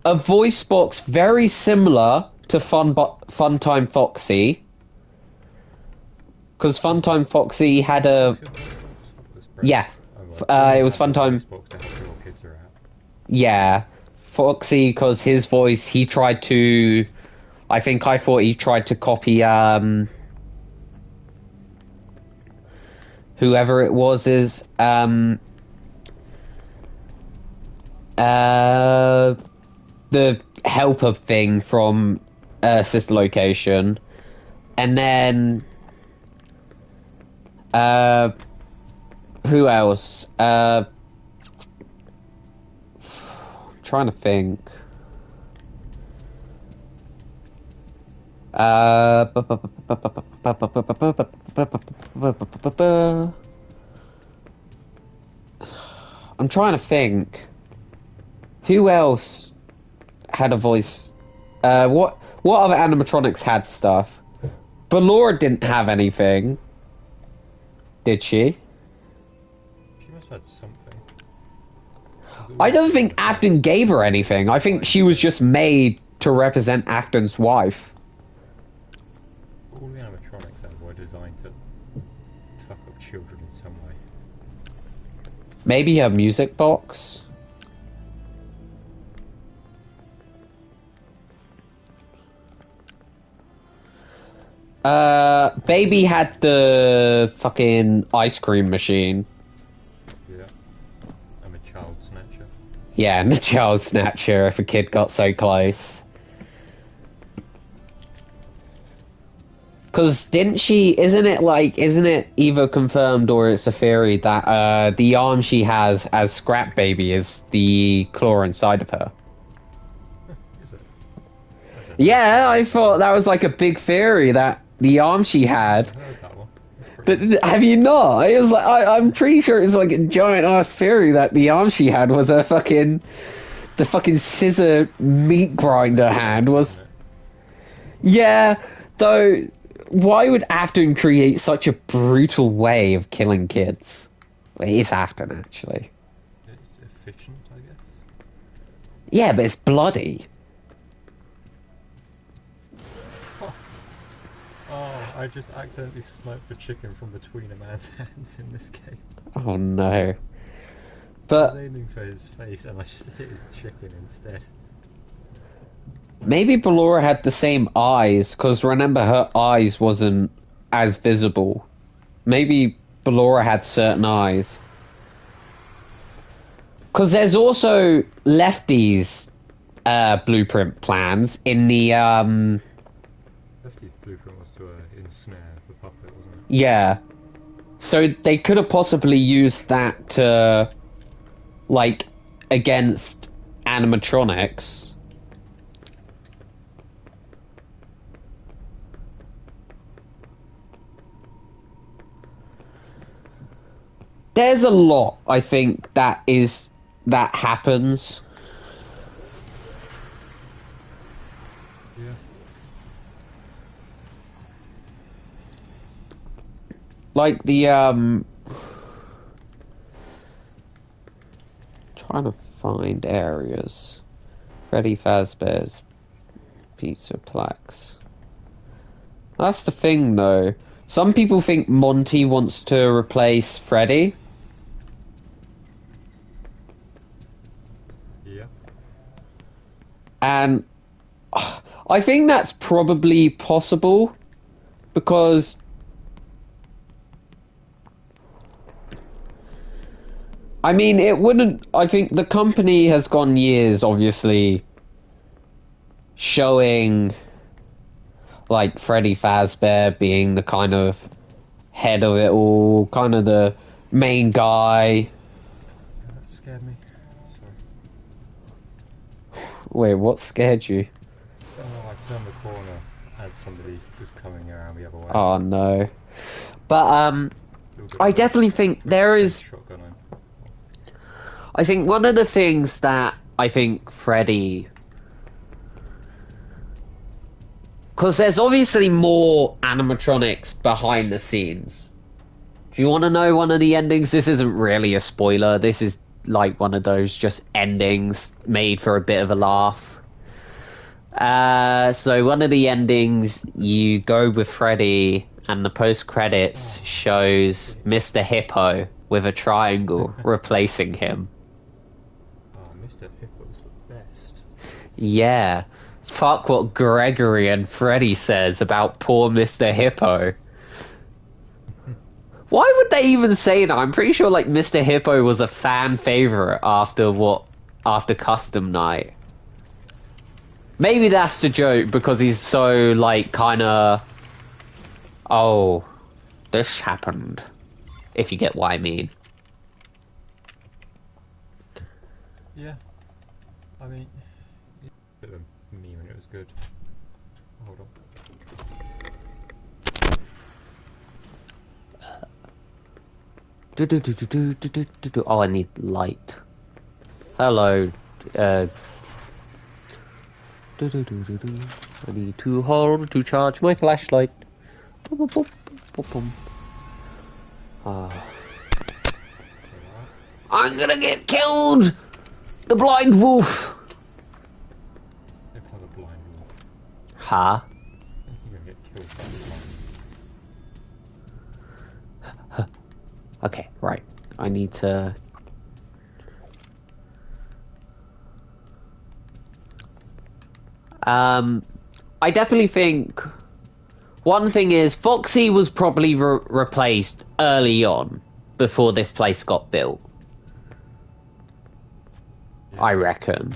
a voice box very similar to Funtime Foxy, because Funtime Foxy had a... Yeah, it was Funtime... Yeah, Foxy, because his voice, he tried to... I thought he tried to copy, whoever it was is, the helper thing from Sister Location, and then who else? I'm trying to think. I'm trying to think. Who else had a voice? What other animatronics had stuff? Ballora didn't have anything. Did she? She must have had something. I don't think Afton gave her anything. I think she was just made to represent Afton's wife. All the animatronics then were designed to fuck up children in some way. Maybe a music box? Baby had the fucking ice cream machine. Yeah. I'm a child snatcher. Yeah, and the child snatcher if a kid got so close. Because isn't it either confirmed or it's a theory that the arm she has as Scrap Baby is the claw inside of her? Is it? Yeah, I thought that was like a big theory that the arm she had. I heard that one. But have you not? It was like I'm pretty sure it's like a giant ass theory that the arm she had was the fucking scissor meat grinder hand was. Yeah, though Why would Afton create such a brutal way of killing kids? Well, it is Afton, actually. It's efficient, I guess. Yeah, but it's bloody. Oh, I just accidentally sniped a chicken from between a man's hands in this game. Oh no. I But was aiming for his face and I just hit his chicken instead. maybe Ballora had the same eyes, because remember her eyes wasn't as visible. Maybe Ballora had certain eyes. Because there's also Lefty's blueprint plans in the Lefty's blueprint was to ensnare the puppet, wasn't it? yeah. So they could have possibly used that to, like, against animatronics. There's a lot, I think, that happens. Yeah. Like the trying to find areas. Freddy Fazbear's Pizza Plex. That's the thing, though. Some people think Monty wants to replace Freddy. Yeah. And I think that's probably possible because I mean, it wouldn't. I think the company has gone years, obviously, showing like Freddy Fazbear being the kind of head of it all, kind of the main guy. That scared me. Sorry. Wait, what scared you? Oh, I turned the corner as somebody was coming around the other way. Oh no. But I definitely think there is. Shotgun on. I think one of the things that I think Freddy, because there's obviously more animatronics behind the scenes. Do you want to know one of the endings? This isn't really a spoiler. This is like one of those just endings made for a bit of a laugh. So one of the endings, you go with Freddy, and the post-credits shows Mr. Hippo with a triangle replacing him. Oh, Mr. Hippo's the best. Yeah. Fuck what Gregory and Freddy says about poor Mr. Hippo. Why would they even say that? I'm pretty sure like Mr. Hippo was a fan favorite after Custom Night. Maybe that's the joke because he's so like kinda oh, this happened. If you get what I mean. Yeah. I mean, it's a bit of a meme and it was good. Hold on. Oh, I need light. Hello. I need to hold to charge my flashlight. I'm gonna get killed! The blind wolf! If I have a blind wolf, Huh? you're gonna get killed by the blind. Okay, right. I need to... I definitely think... One thing is, Foxy was probably replaced early on, before this place got built. Yeah. I reckon.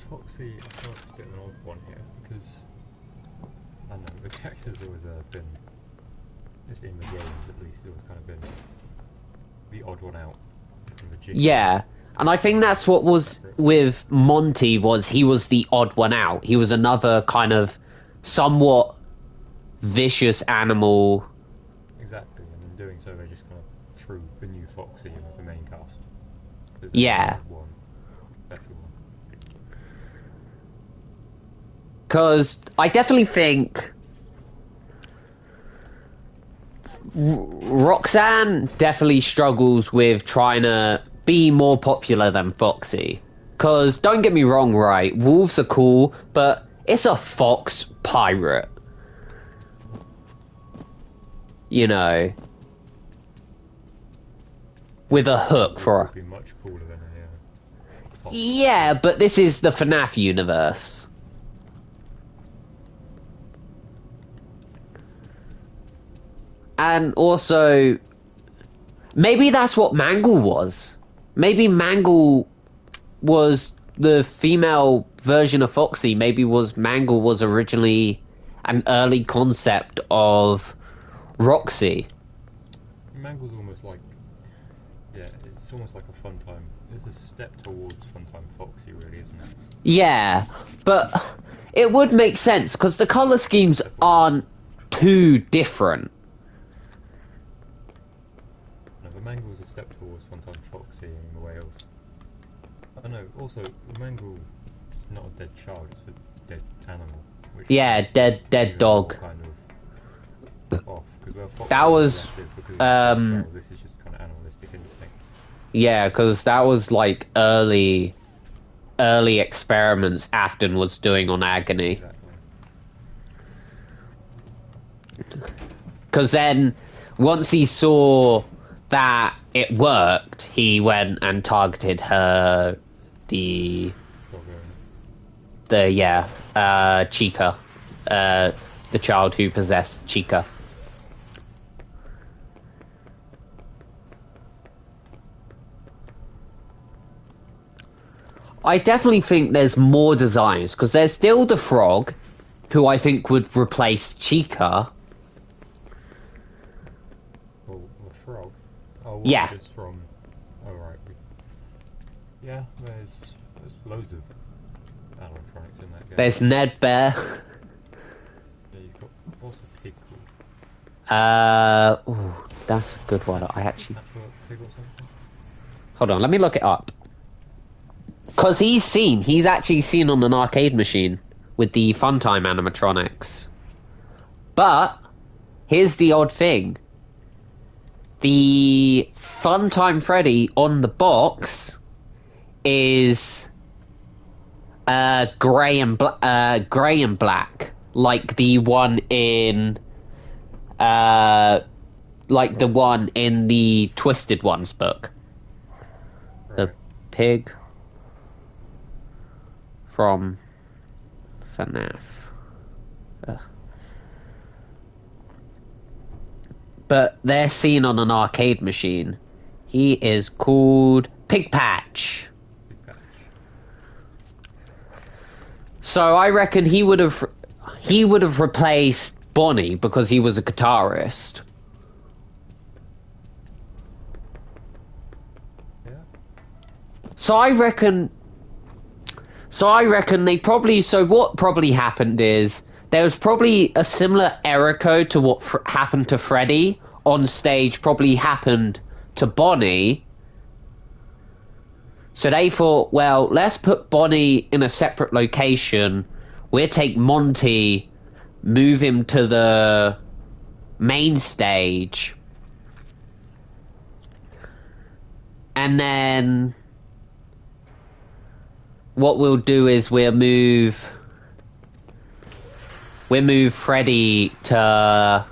Foxy, I feel like it's a bit of an odd one here because I don't know, the character's always been, just in the games at least, always kind of been the odd one out from the jigsaw. Yeah, and I think that's what was with Monty, was he was the odd one out. He was another kind of somewhat vicious animal. Exactly, and in doing so they just kind of threw the new Foxy in with the main cast. Yeah. One special one. Because I definitely think Roxanne definitely struggles with trying to be more popular than Foxy. Because, don't get me wrong, right, wolves are cool, but it's a fox pirate. You know. With a hook for Would be much cooler than a fox. Yeah, but this is the Fnaf universe. And also, maybe that's what Mangle was. Maybe Mangle was the female version of Foxy. Maybe Mangle was originally an early concept of Roxy. Mangle's almost like, yeah, it's almost like a fun time. It's a step towards fun time Foxy, really, isn't it? Yeah, but it would make sense because the color schemes aren't too different. No, but Mangle's a step towards fun time Foxy in the way of. I don't know. Also, Mangle is not a dead child; it's a dead animal. Which Yeah, dead dog. Kind of off, that was this is just kind of animalistic instinct. Yeah, because that was like early experiments Afton was doing on Agony. Because then, once he saw that it worked, he went and targeted her, Chica, the child who possessed Chica. I definitely think there's more designs, because there's still the frog, who I think would replace Chica. Oh, the frog? Oh, yeah. Just from... Oh, right. Yeah, there's loads of animatronics in that game. There's Ned Bear. Yeah, you've got... What's the pig called? Ooh, that's a good one. I actually... Pig or something? Hold on, let me look it up. Because he's actually seen on an arcade machine with the Funtime animatronics. But, here's the odd thing. The Funtime Freddy on the box is grey and black, like the one in the Twisted Ones book. Right. The pig from Fnaf. But they're seen on an arcade machine. He is called Pig Patch. So I reckon he would have replaced Bonnie because he was a guitarist. Yeah. So I reckon they probably... So what probably happened is there was probably a similar error code to what happened to Freddy on stage probably happened to Bonnie. So they thought, well, let's put Bonnie in a separate location. We'll take Monty, move him to the main stage. And then what we'll do is we'll move Freddy to...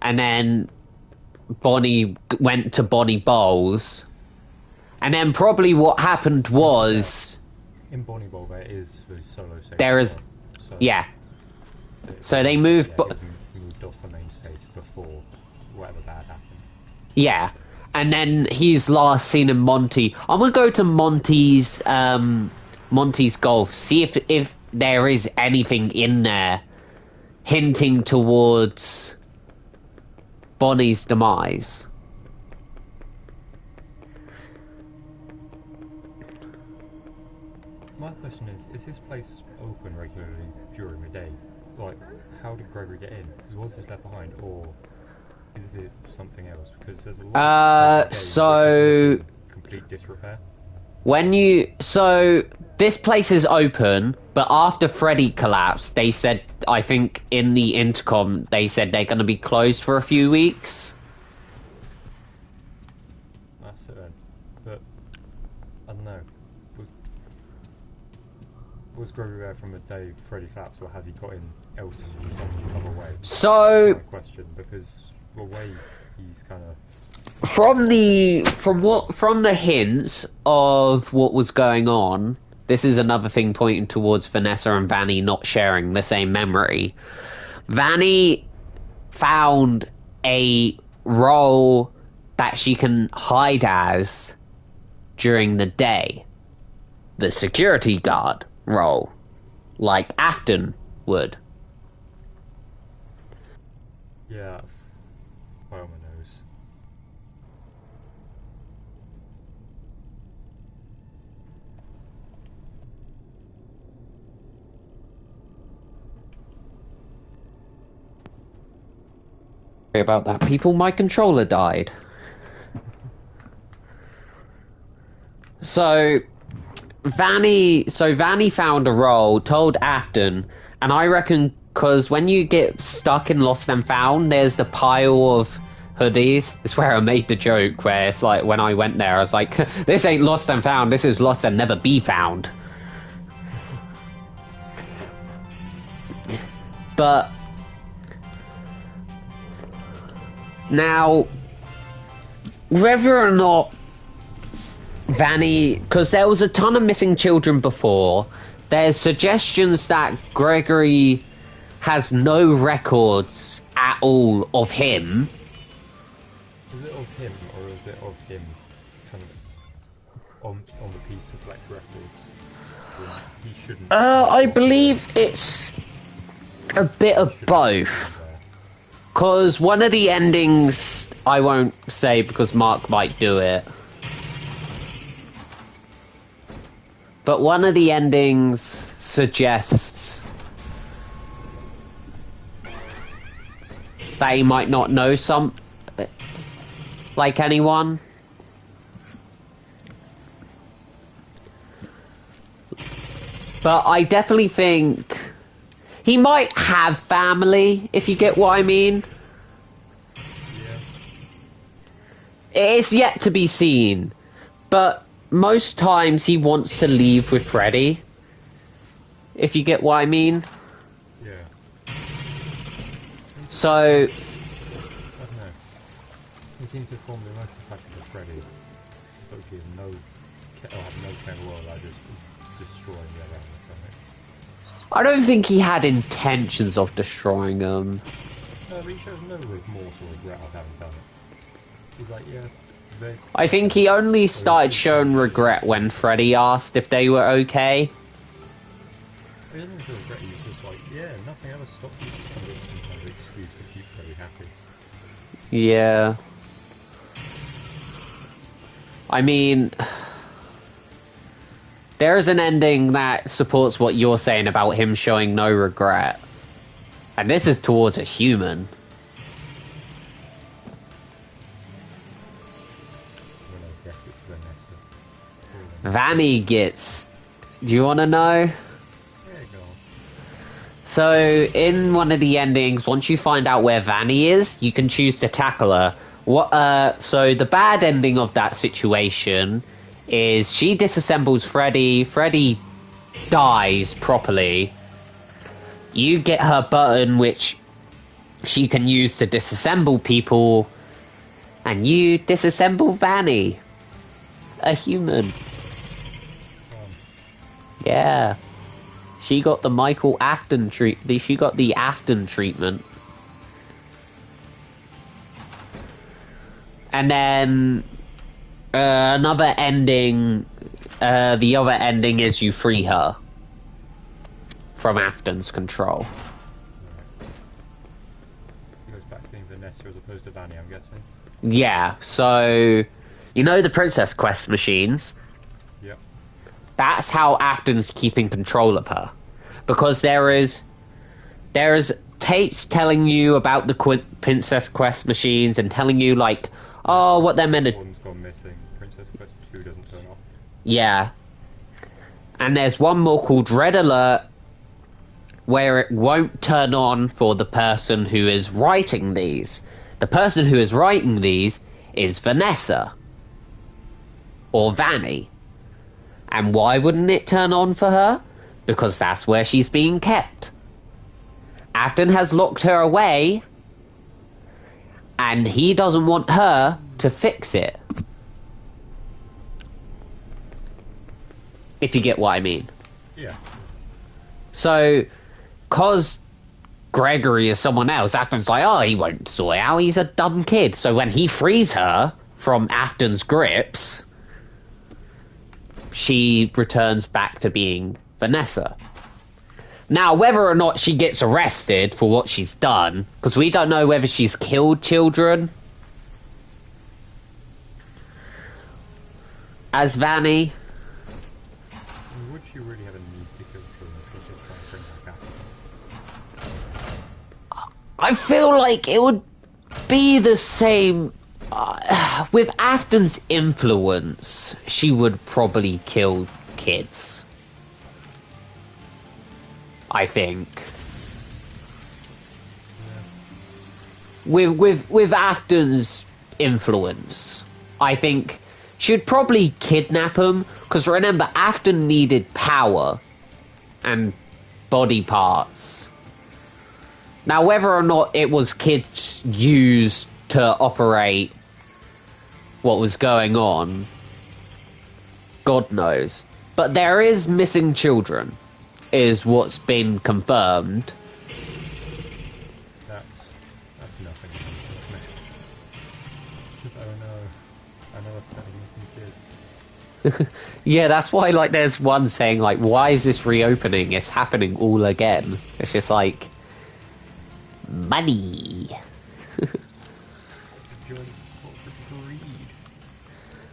And then Bonnie went to Bonnie Bowles. And then probably what happened was... In Bonnie Bowl there is the solo section. There is... So yeah. So they moved... moved off the main stage before whatever bad happened. Yeah. And then he's last seen in Monty. I'm gonna go to Monty's golf. See if there is anything in there hinting towards Bonnie's demise. My question is this place open regularly during the day? Like, how did Gregory get in? Because was this left behind, or is it something else? Because there's a lot of so... complete disrepair. So this place is open, but after Freddy collapsed, they said, I think in the intercom, they said they're going to be closed for a few weeks. That's it then. But, I don't know. Was Gregory there from the day Freddy collapsed, or has he got in else in some other way? So... That's my question, because the way he's kind of... From the hints of what was going on, this is another thing pointing towards Vanessa and Vanny not sharing the same memory. Vanny found a role that she can hide as during the day. The security guard role, like Afton would. Yeah, right on my nose. Sorry about that, people. My controller died. So Vanny found a role, told Afton, and I reckon because when you get stuck in Lost and Found, there's the pile of hoodies. It's where I made the joke where it's like when I went there, I was like, this ain't Lost and Found, this is Lost and Never Be Found. But now, whether or not Vanny, because there was a ton of missing children before, there's suggestions that Gregory has no records at all of him. Is it of him, or is it of him kind of on the piece of like records? He shouldn't. I believe it's a bit of both. Because one of the endings, I won't say because Mark might do it. But one of the endings suggests that he might not know like anyone. But I definitely think he might have family, if you get what I mean. Yeah. It's yet to be seen. But most times he wants to leave with Freddy, if you get what I mean. Yeah. So I don't know. He seems to form the emotional attachment to Freddy. But he has no care in the world, I just destroying the other planet. I don't think he had intentions of destroying them. No, but he shows no remorse or regret of having done it. He's like, yeah. I think he only started showing regret when Freddy asked if they were okay. He doesn't feel regret, he's just like, yeah, nothing ever stopped you from doing some kind of excuse to keep very happy. Yeah. I mean, there's an ending that supports what you're saying about him showing no regret. And this is towards a human. Vanny gets... Do you want to know? Yeah, go on. So, in one of the endings, once you find out where Vanny is, you can choose to tackle her. So the bad ending of that situation is she disassembles Freddy. Freddy dies properly. You get her button, which she can use to disassemble people, and you disassemble Vanny, a human. Yeah, she got the Michael Afton She got the Afton treatment. And then another ending. The other ending is you free her from Afton's control. He goes back to being Vanessa as opposed to Vanny, I'm guessing. Yeah. So you know the Princess Quest machines. Yep. That's how Afton's keeping control of her, because there is tapes telling you about the Princess Quest machines and telling you like, oh, what they're meant to. One's gone missing. Princess Quest 2 doesn't turn off. Yeah. And there's one more called Red Alert, where it won't turn on for the person who is writing these. The person who is writing these is Vanessa. Or Vanny. And why wouldn't it turn on for her? Because that's where she's being kept. Afton has locked her away, and he doesn't want her to fix it. If you get what I mean. Yeah. So, cause Gregory is someone else, Afton's like, oh, he won't sort it out, he's a dumb kid. So when he frees her from Afton's grips, she returns back to being Vanessa. Now, whether or not she gets arrested for what she's done, because we don't know whether she's killed children as Vanny. Would she really have a need to kill children if she's just trying to bring back Afton? I feel like it would be the same. With Afton's influence, she would probably kill kids. I think. Yeah. With Afton's influence, I think she'd probably kidnap him. Because remember, Afton needed power and body parts. Now, whether or not it was kids used to operate what was going on, God knows. But there is missing children, is what's been confirmed. That's nothing. Just, oh no, another study missing kids. Yeah, that's why, like, there's one saying, like, why is this reopening? It's happening all again. It's just like, money.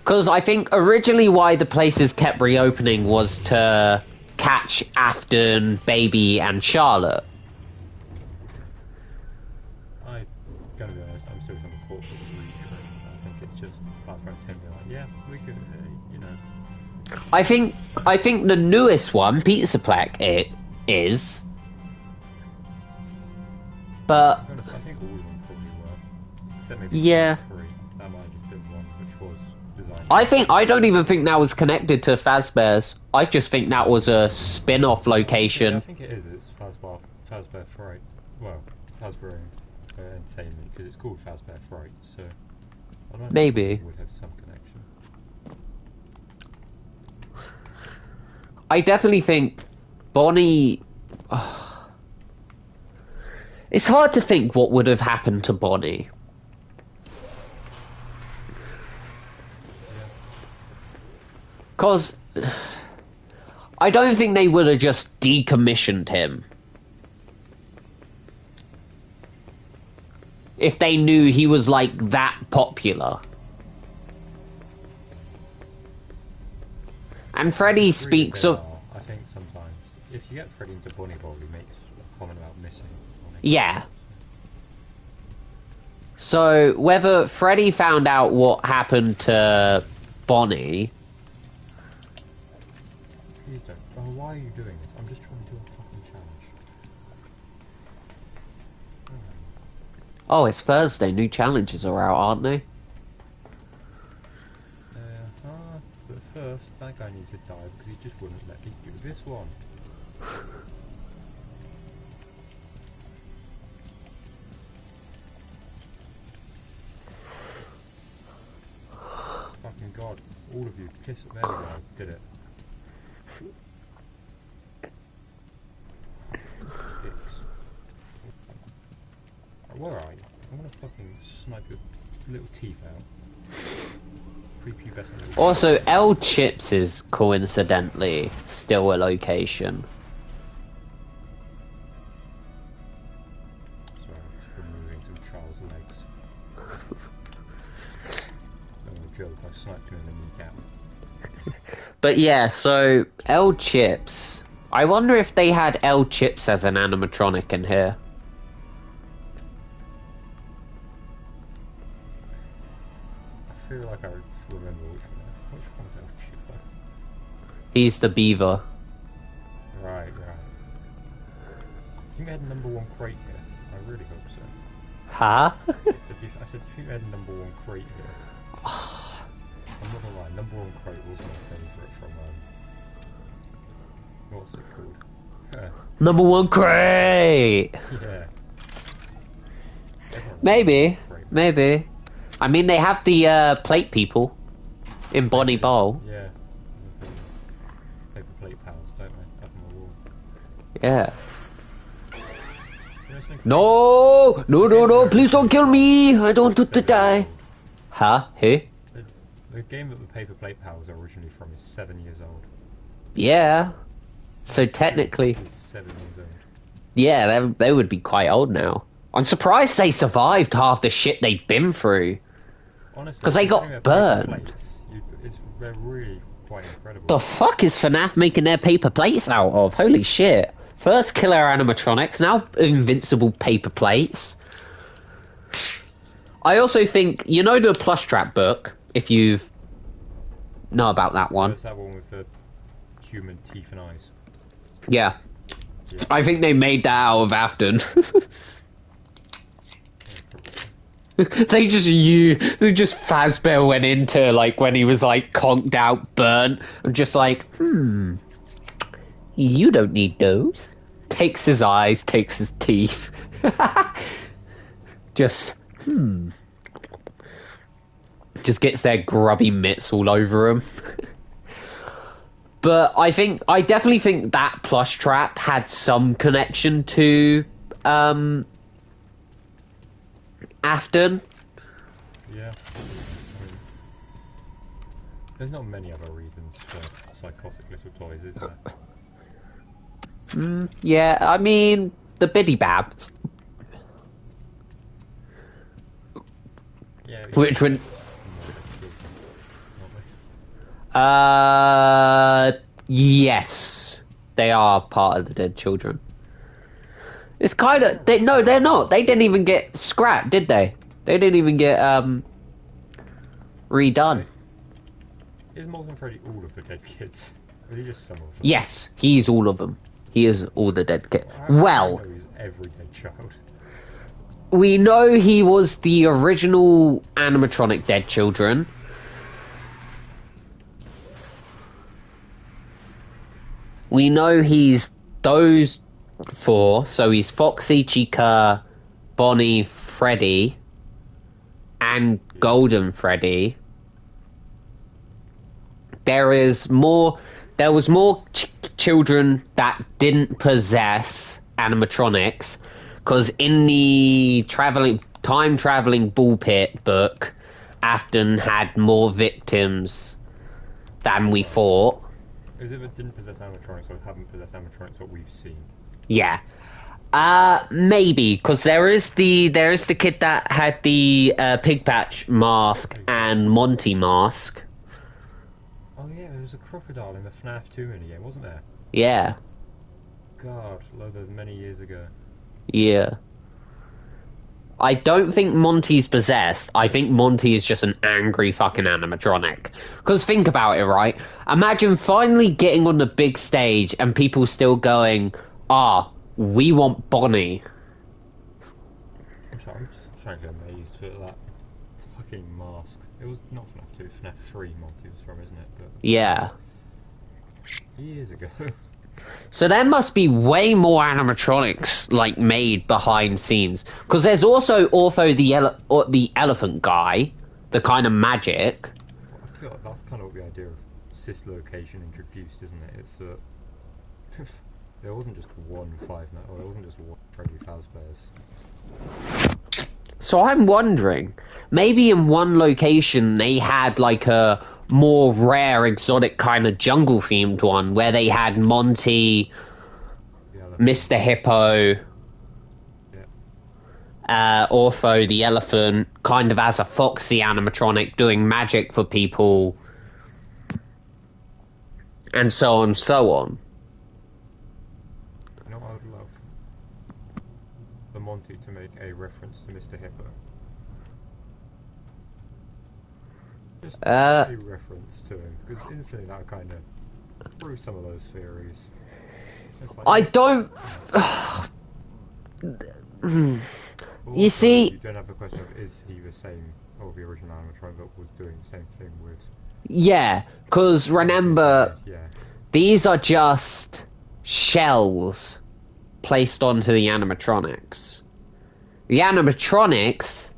Because I think originally why the places kept reopening was to catch Afton, Baby, and Charlotte. I'm gonna be honest, I'm still on the court for the retrain. I think it's just fast round 10 being like, yeah, we could, you know. I think the newest one, Pizza Plaque, it is. But I think all of them probably were. Except maybe yeah. 3. That might have just been one which was designed. I don't even think that was connected to Fazbear's. I just think that was a spin-off location. Yeah, I think it is. It's Fazbear Fright. Well, Fazbear Entertainment, because it's called Fazbear Fright, so I don't Maybe. think it would have some connection. I definitely think Bonnie... It's hard to think what would have happened to Bonnie. Because I don't think they would have just decommissioned him if they knew he was, like, that popular. And Freddy speaks of... I think sometimes, if you get Freddy into Bonnie Bowl, he makes a comment about missing. Yeah. So, whether Freddy found out what happened to Bonnie... Please don't. Oh, why are you doing this? I'm just trying to do a fucking challenge. Oh, it's Thursday. New challenges are out, aren't they? But first, that guy needs to die because he just wouldn't let me do this one. Fucking god, all of you, kiss it. There we go, did it. Dicks. Where are you? I'm gonna fucking snipe your little teeth out. Prepubescent. Also, L Chips is coincidentally still a location. Sorry, I'm just removing some child's legs. I'm gonna joke, I sniped him in the kneecap. But yeah, so L Chips. I wonder if they had L Chips as an animatronic in here. I feel like I remember which one's L Chipper. He's the beaver. Right. I think we had #1 crate here. I really hope so. Huh? I said, do you think we had #1 crate here? I'm not gonna lie, #1 crate was my favourite from, what's it called? #1 crate! Yeah. Maybe. I mean, they have the plate people in Bonnie Bowl. Yeah. Paper plate pals, don't they? Up on the wall. Yeah. No, please don't kill me! I don't want to die. Huh? Who? The game that the paper plate pals are originally from is 7 years old. Yeah. So technically... He's 7 years old. Yeah, they would be quite old now. I'm surprised they survived half the shit they've been through. Honestly, because they got burned. They're really quite incredible. The fuck is Fnaf making their paper plates out of? Holy shit. First killer animatronics, now invincible paper plates. I also think, you know the Plush Trap book, if you know about that one. There's that one with the human teeth and eyes. Yeah. I think they made that out of Afton. They just Fazbear went into, like, when he was, like, conked out, burnt, and just like, you don't need those. Takes his eyes, takes his teeth. Just gets their grubby mitts all over him. But I definitely think that Plush Trap had some connection to, Afton. Yeah. There's not many other reasons for psychotic little toys, is there? Yeah, I mean, the Biddy Babs. Yeah. Which would... Yes. They are part of the dead children. It's kind of... No, they're not. They didn't even get scrapped, did they? They didn't even get, redone. Is Morgan Freddy all of the dead kids? Or is he just some of them? Yes, he's all of them. He is all the dead kids. Well... He's every dead child. We know he was the original animatronic dead children. We know he's those four, so he's Foxy, Chica, Bonnie, Freddy, and Golden Freddy. There was more children that didn't possess animatronics, because in the time traveling ball pit book, Afton had more victims than we thought. Is it that didn't possess animatronics or haven't possessed animatronics what we've seen? Yeah. Maybe, because there is the kid that had the Pig Patch mask and Monty mask. Oh yeah, there was a crocodile in the Fnaf 2 minigame, wasn't there? Yeah. God, that was many years ago. Yeah. I don't think Monty's possessed. I think Monty is just an angry fucking animatronic. Because think about it, right? Imagine finally getting on the big stage and people still going, we want Bonnie. I'm just frankly amazed at that fucking mask. It was not FNAF 2, FNAF 3 Monty was from, isn't it? But yeah. Years ago. So there must be way more animatronics, like, made behind scenes. Because there's also the elephant guy, the kind of magic. Well, I feel like that's kind of what the idea of Cislocation introduced, isn't it? It's there wasn't just one Five Nights, or there wasn't just one Freddy Fazbear's. So I'm wondering, maybe in one location they had like a more rare, exotic kind of jungle-themed one, where they had Monty, Mr. Hippo, Ortho the elephant, kind of as a foxy animatronic doing magic for people, and so on and so on. You know what I would love? For Monty to make a reference to Mr. Hippo. Just a reference to him, because instantly that kind of through some of those theories. It's like, I don't. also, You see, you don't have the question of is he the same or the original animatronic that was doing the same thing with. yeah, because remember, Yeah. these are just shells placed onto the animatronics. The animatronics,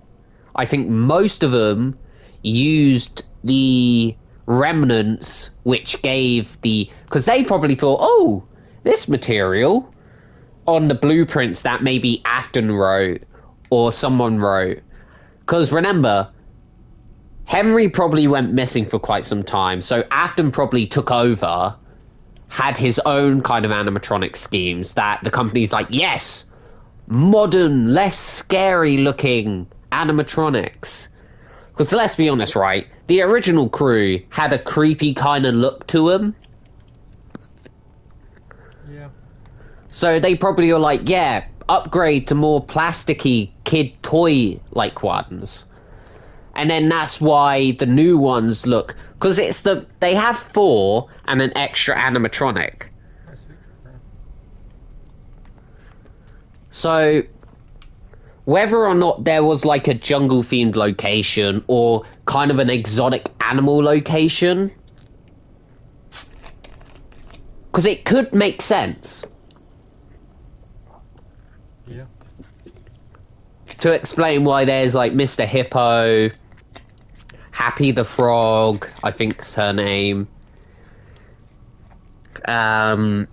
I think most of them used the remnants which gave the... Because they probably thought, oh, this material on the blueprints that maybe Afton wrote or someone wrote. Because remember, Henry probably went missing for quite some time, so Afton probably took over, had his own kind of animatronic schemes that the company's like, yes, modern, less scary looking animatronics. Because let's be honest, right? The original crew had a creepy kind of look to them. Yeah. So they probably were like, yeah, upgrade to more plasticky kid toy like ones. And then that's why the new ones look... Because they have 4 and an extra animatronic. So, whether or not there was like a jungle-themed location or kind of an exotic animal location, because it could make sense. Yeah. To explain why there's like Mr. Hippo, Happy the Frog, I think's her name, Ortho.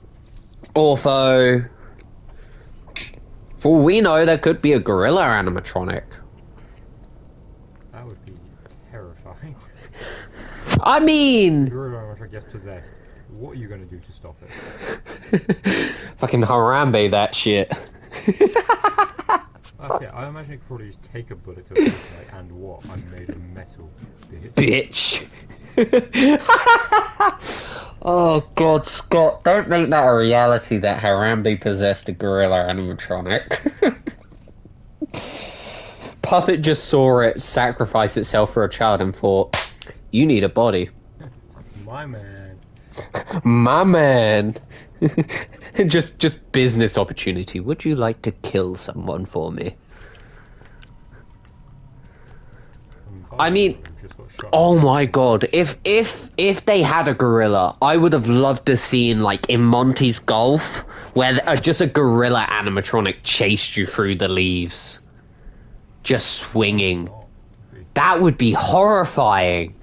For all we know, there could be a gorilla animatronic. That would be terrifying. I mean... Gorilla animatronic gets possessed. What are you going to do to stop it? Fucking Harambe that shit. Okay, I imagine it could probably just take a bullet to it, like, and what? I'm made of metal, Bitch. Oh god, Scott, don't make that a reality that Harambe possessed a gorilla animatronic. Puppet just saw it sacrifice itself for a child and thought, you need a body. My man. My man. just business opportunity. Would you like to kill someone for me? I mean, oh my god, if they had a gorilla, I would have loved to seen like in Monty's Golf where just a gorilla animatronic chased you through the leaves, just swinging. That would be horrifying.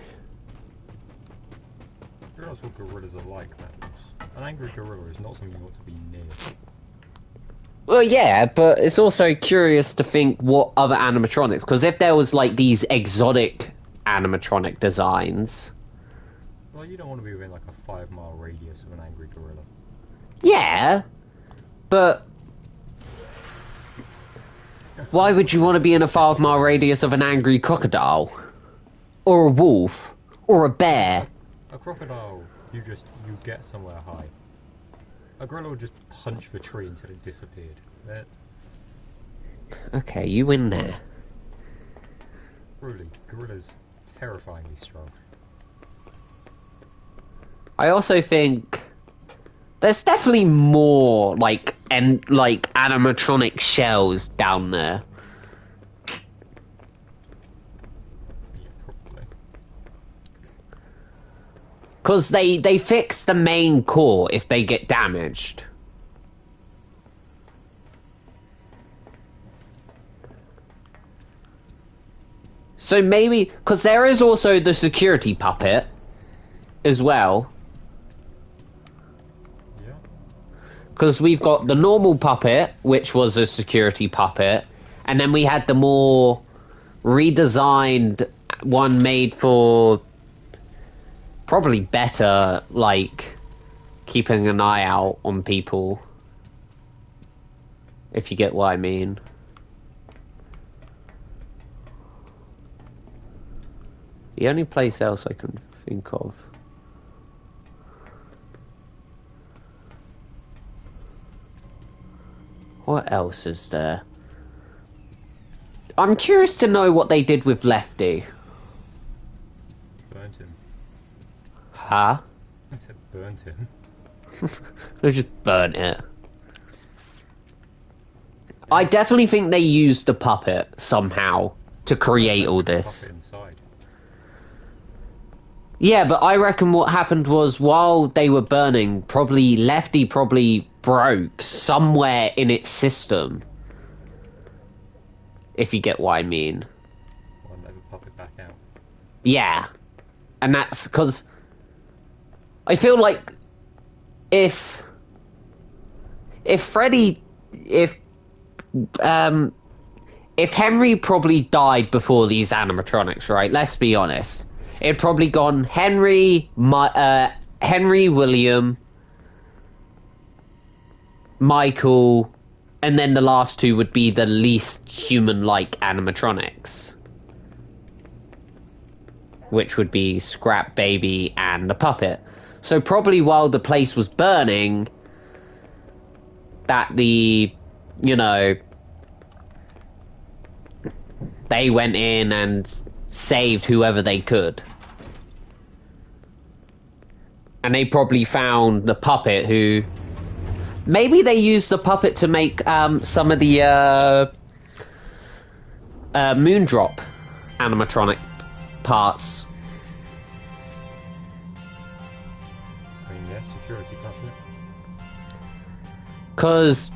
That's what gorillas are like, man. An angry gorilla is not something you want to be near. Well, yeah, but it's also curious to think what other animatronics, because if there was like these exotic animatronic designs... Well, you don't want to be within like a 5-mile radius of an angry gorilla. Yeah, but... Why would you want to be in a 5-mile radius of an angry crocodile? Or a wolf? Or a bear? A crocodile, you get somewhere high. A gorilla would just punch the tree until it disappeared. Okay, you win there. Really, gorillas terrifyingly strong. I also think there's definitely more like animatronic shells down there. Yeah, probably. Because they fix the main core if they get damaged. So maybe... Because there is also the security puppet as well. Yeah. Because we've got the normal puppet, which was a security puppet, and then we had the more redesigned one made for probably better, like, keeping an eye out on people. If you get what I mean. The only place else I can think of. What else is there? I'm curious to know what they did with Lefty. Burnt him. Huh? I said burnt burnt him. They just burnt it. I definitely think they used the puppet somehow to create all this. Puppet inside. Yeah, but I reckon what happened was while they were burning, Lefty probably broke somewhere in its system. If you get what I mean. Well, let the puppet back out. Yeah. And that's because I feel like if Henry probably died before these animatronics, right? Let's be honest. It'd probably gone Henry, William, Michael, and then the last two would be the least human-like animatronics. Which would be Scrap Baby and the puppet. So probably while the place was burning, they went in and saved whoever they could. And they probably found the puppet who... Maybe they used the puppet to make some of the Moondrop animatronic parts. I mean, yeah, security puppet. Because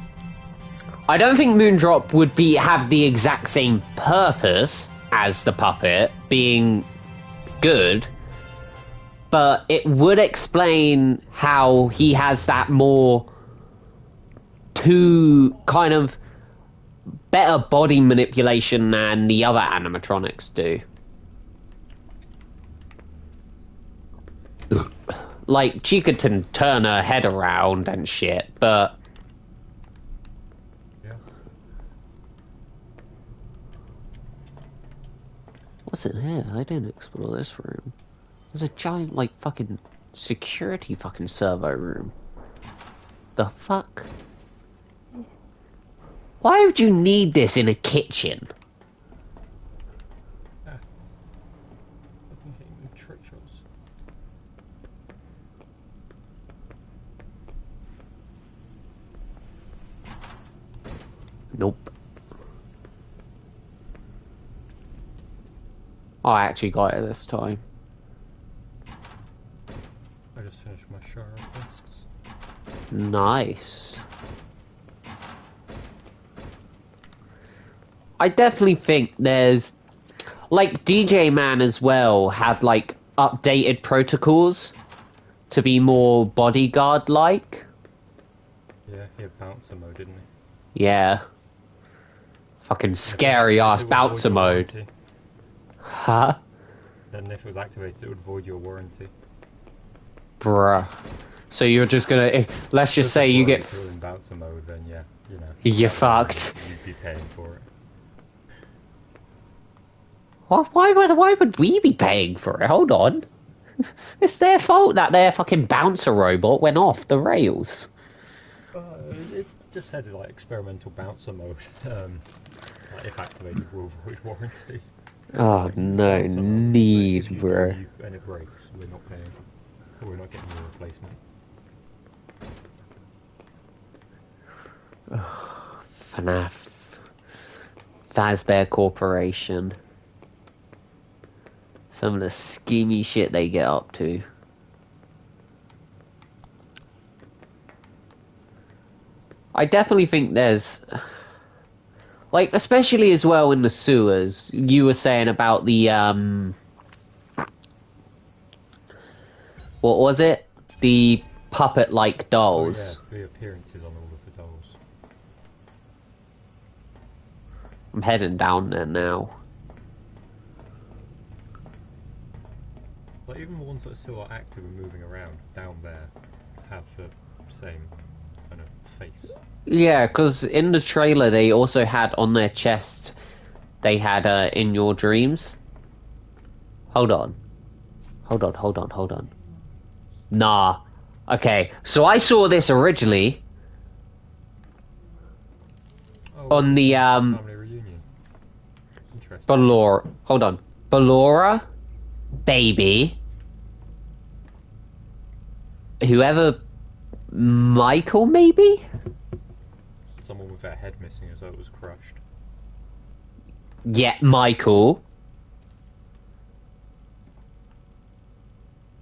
I don't think Moondrop would have the exact same purpose as the puppet, being good, but it would explain how he has that more kind of better body manipulation than the other animatronics do. Like, she could turn her head around and shit, but... Yeah. What's in here? I didn't explore this room. There's a giant, like, fucking security fucking servo room. The fuck? Why would you need this in a kitchen? I've been hitting trick shots. Nope. I actually got it this time. I just finished my shower quests. Nice. I definitely think there's... Like, DJ Man as well had, like, updated protocols to be more bodyguard-like. Yeah, he had bouncer mode, didn't he? Yeah. Fucking scary-ass bouncer mode. Warranty. Huh? Then if it was activated, it would void your warranty. Bruh. So you're just gonna... let's just say you get... If you're in bouncer mode, then yeah, you know. You're fucked. You'd be paying for it. Why would we be paying for it? Hold on. It's their fault that their fucking bouncer robot went off the rails. It just had like experimental bouncer mode. Like if activated, will void warranty. Oh no, need, bro. And it breaks, we're not paying. We're not getting a replacement. Fnaf. Fazbear Corporation. Some of the schemy shit they get up to. I definitely think there's... Like, especially as well in the sewers, you were saying about the, what was it? The puppet-like dolls. Oh, yeah, the appearances on all of the dolls. I'm heading down there now. Like, even the ones that are still active and moving around down there have the same kind of face. Yeah, because in the trailer they also had on their chest, they had In Your Dreams. Hold on. Nah. Okay, so I saw this originally on the Family reunion. Interesting. Ballora, Baby, whoever, Michael maybe? Someone with their head missing as though it was crushed. Yeah, Michael.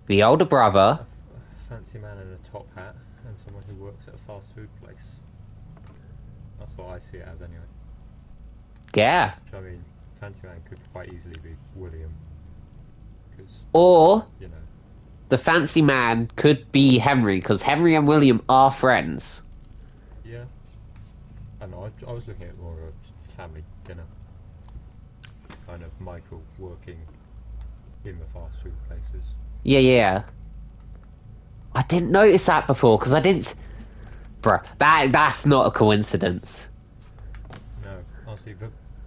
The older brother. A fancy man in a top hat and someone who works at a fast food place. That's what I see it as anyway. Yeah. Which, I mean, fancy man could quite easily be William. Or you know, the fancy man could be Henry, because Henry and William are friends. Yeah. I know, I was looking at more of a family dinner. Kind of Michael working in the fast food places. Yeah. I didn't notice that before, because I didn't... Bruh, that's not a coincidence. No, honestly,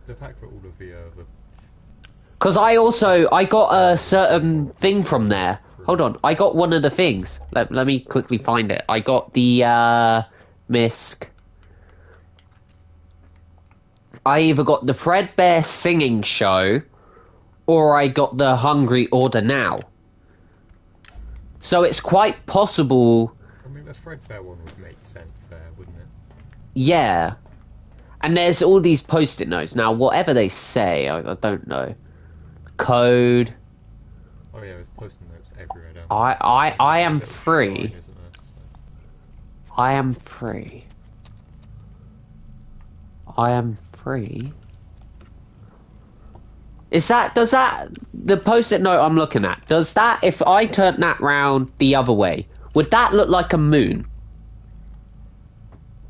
the fact that all of the because I got a certain thing from there. Hold on, I got one of the things. Let me quickly find it. I got the misc. I either got the Fredbear singing show, or I got the Hungry Order Now. So it's quite possible. I mean, the Fredbear one would make sense there, wouldn't it? Yeah. And there's all these post-it notes. Now, whatever they say, I don't know. Code. Oh yeah, there's post-it notes everywhere down I am free. Shrine, isn't there? So. I am free. I am free. Does that, the post-it note I'm looking at, does that, if I turn that round the other way, would that look like a moon?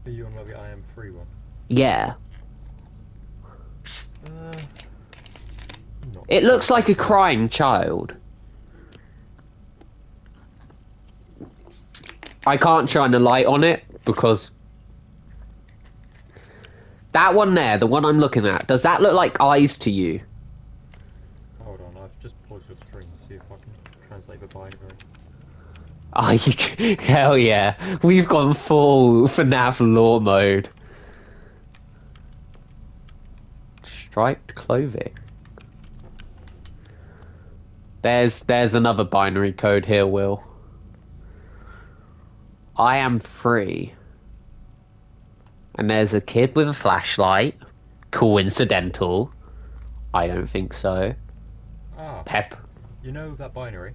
Are you on the I am free one? Yeah. Not It looks like a crying child. I can't shine a light on it, because... That one there, the one I'm looking at, does that look like eyes to you? Hold on, I've just paused your stream to see if I can translate the binary. Oh, you... Hell yeah. We've gone full FNAF lore mode. Striped clothing. There's another binary code here, Will. I am free. And there's a kid with a flashlight. Coincidental. I don't think so. Ah, Pep. you know that binary?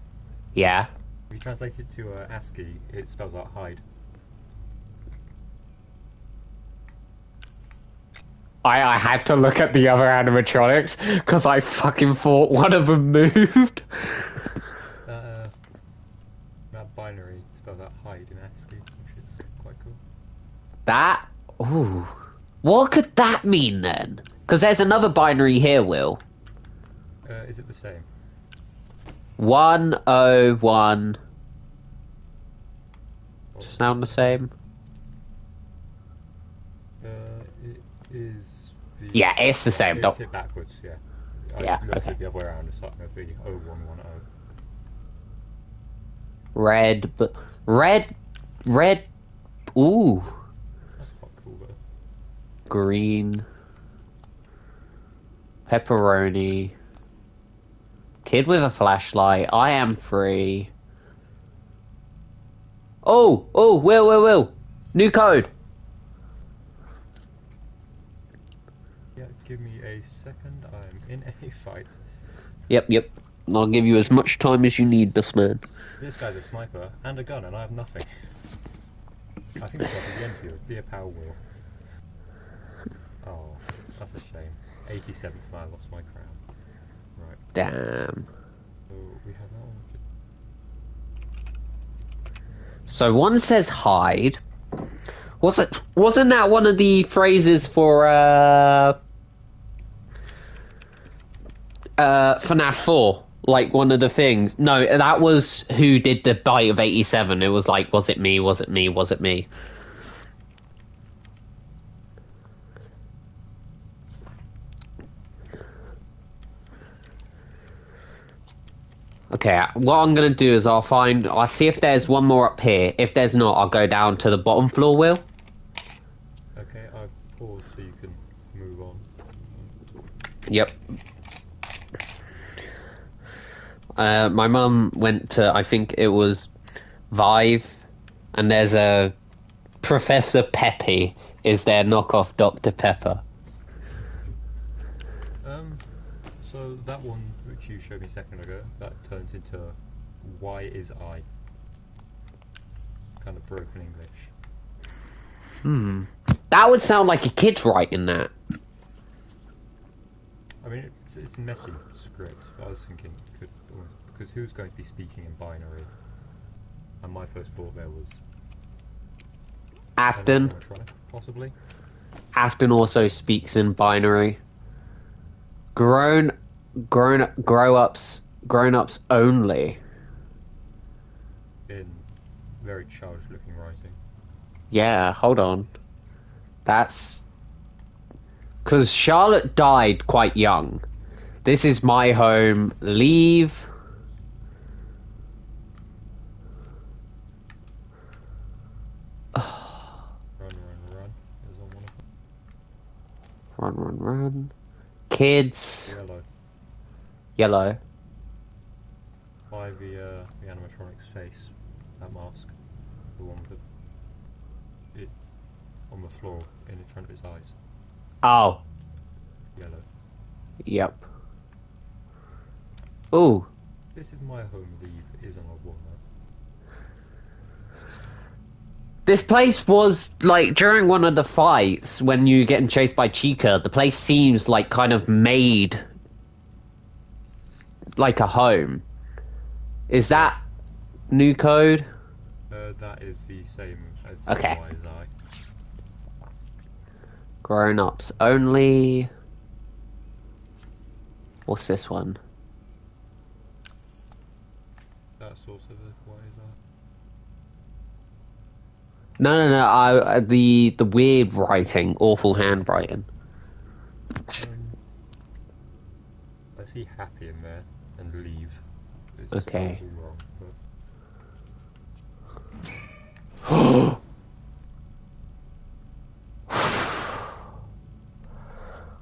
Yeah. If you translate it to ASCII, it spells out hide. I had to look at the other animatronics, because I fucking thought one of them moved. That binary spells out hide in ASCII, which is quite cool. That? Ooh. What could that mean then? Because there's another binary here, Will. Is it the same? 101. Sound the same? It is the... Yeah, it's the same. It's it backwards, yeah. Yeah, I looked okay. it the other way around, it's like the 0110. Red, but... Red... Ooh. That's quite cool, though. Green. Pepperoni. Kid with a flashlight. I am free. Oh! Will. New code. Yeah, give me a second, I'm in a fight. Yep. I'll give you as much time as you need, this man. This guy's a sniper and a gun, and I have nothing. I think it's like the end for you. Be a power wheel. Oh, that's a shame. 87th man, I lost my crown. Right. Damn. So we have that one. So one says hide. Wasn't that one of the phrases for FNAF 4? Like one of the things. No, that was who did the bite of 87. It was like, was it me? Was it me? Was it me? Okay, what I'm gonna do is I'll see if there's one more up here. If there's not, I'll go down to the bottom floor, Will. Okay, I've paused so you can move on. Yep. My mum went to, I think it was Vive, and there's a Professor Peppy is their knockoff Dr. Pepper. So that one which you showed me a second ago, that turns into why is I? Kind of broken English. That would sound like a kid writing that. I mean, it's a messy script, but I was thinking, because who's going to be speaking in binary? And my first thought there was... Afton. Possibly. Afton also speaks in binary. Grown-ups only. In very childish-looking writing. Yeah, hold on. That's... Because Charlotte died quite young. This is my home. Leave. Run. Kids. Yellow. By the animatronic's face. That mask. The one with it's on the floor in front of his eyes. Oh. Yellow. Yep. Ooh. This is my home, leave is on a wall. This place was, like, during one of the fights, when you're getting chased by Chica, the place seems, like, kind of made like a home. Is that new code? That is the same as okay. I. Grown-ups only. What's this one? That's also the why is I. No. The weird writing, awful handwriting. I see happy in there and leave. It's okay. all wrong, but...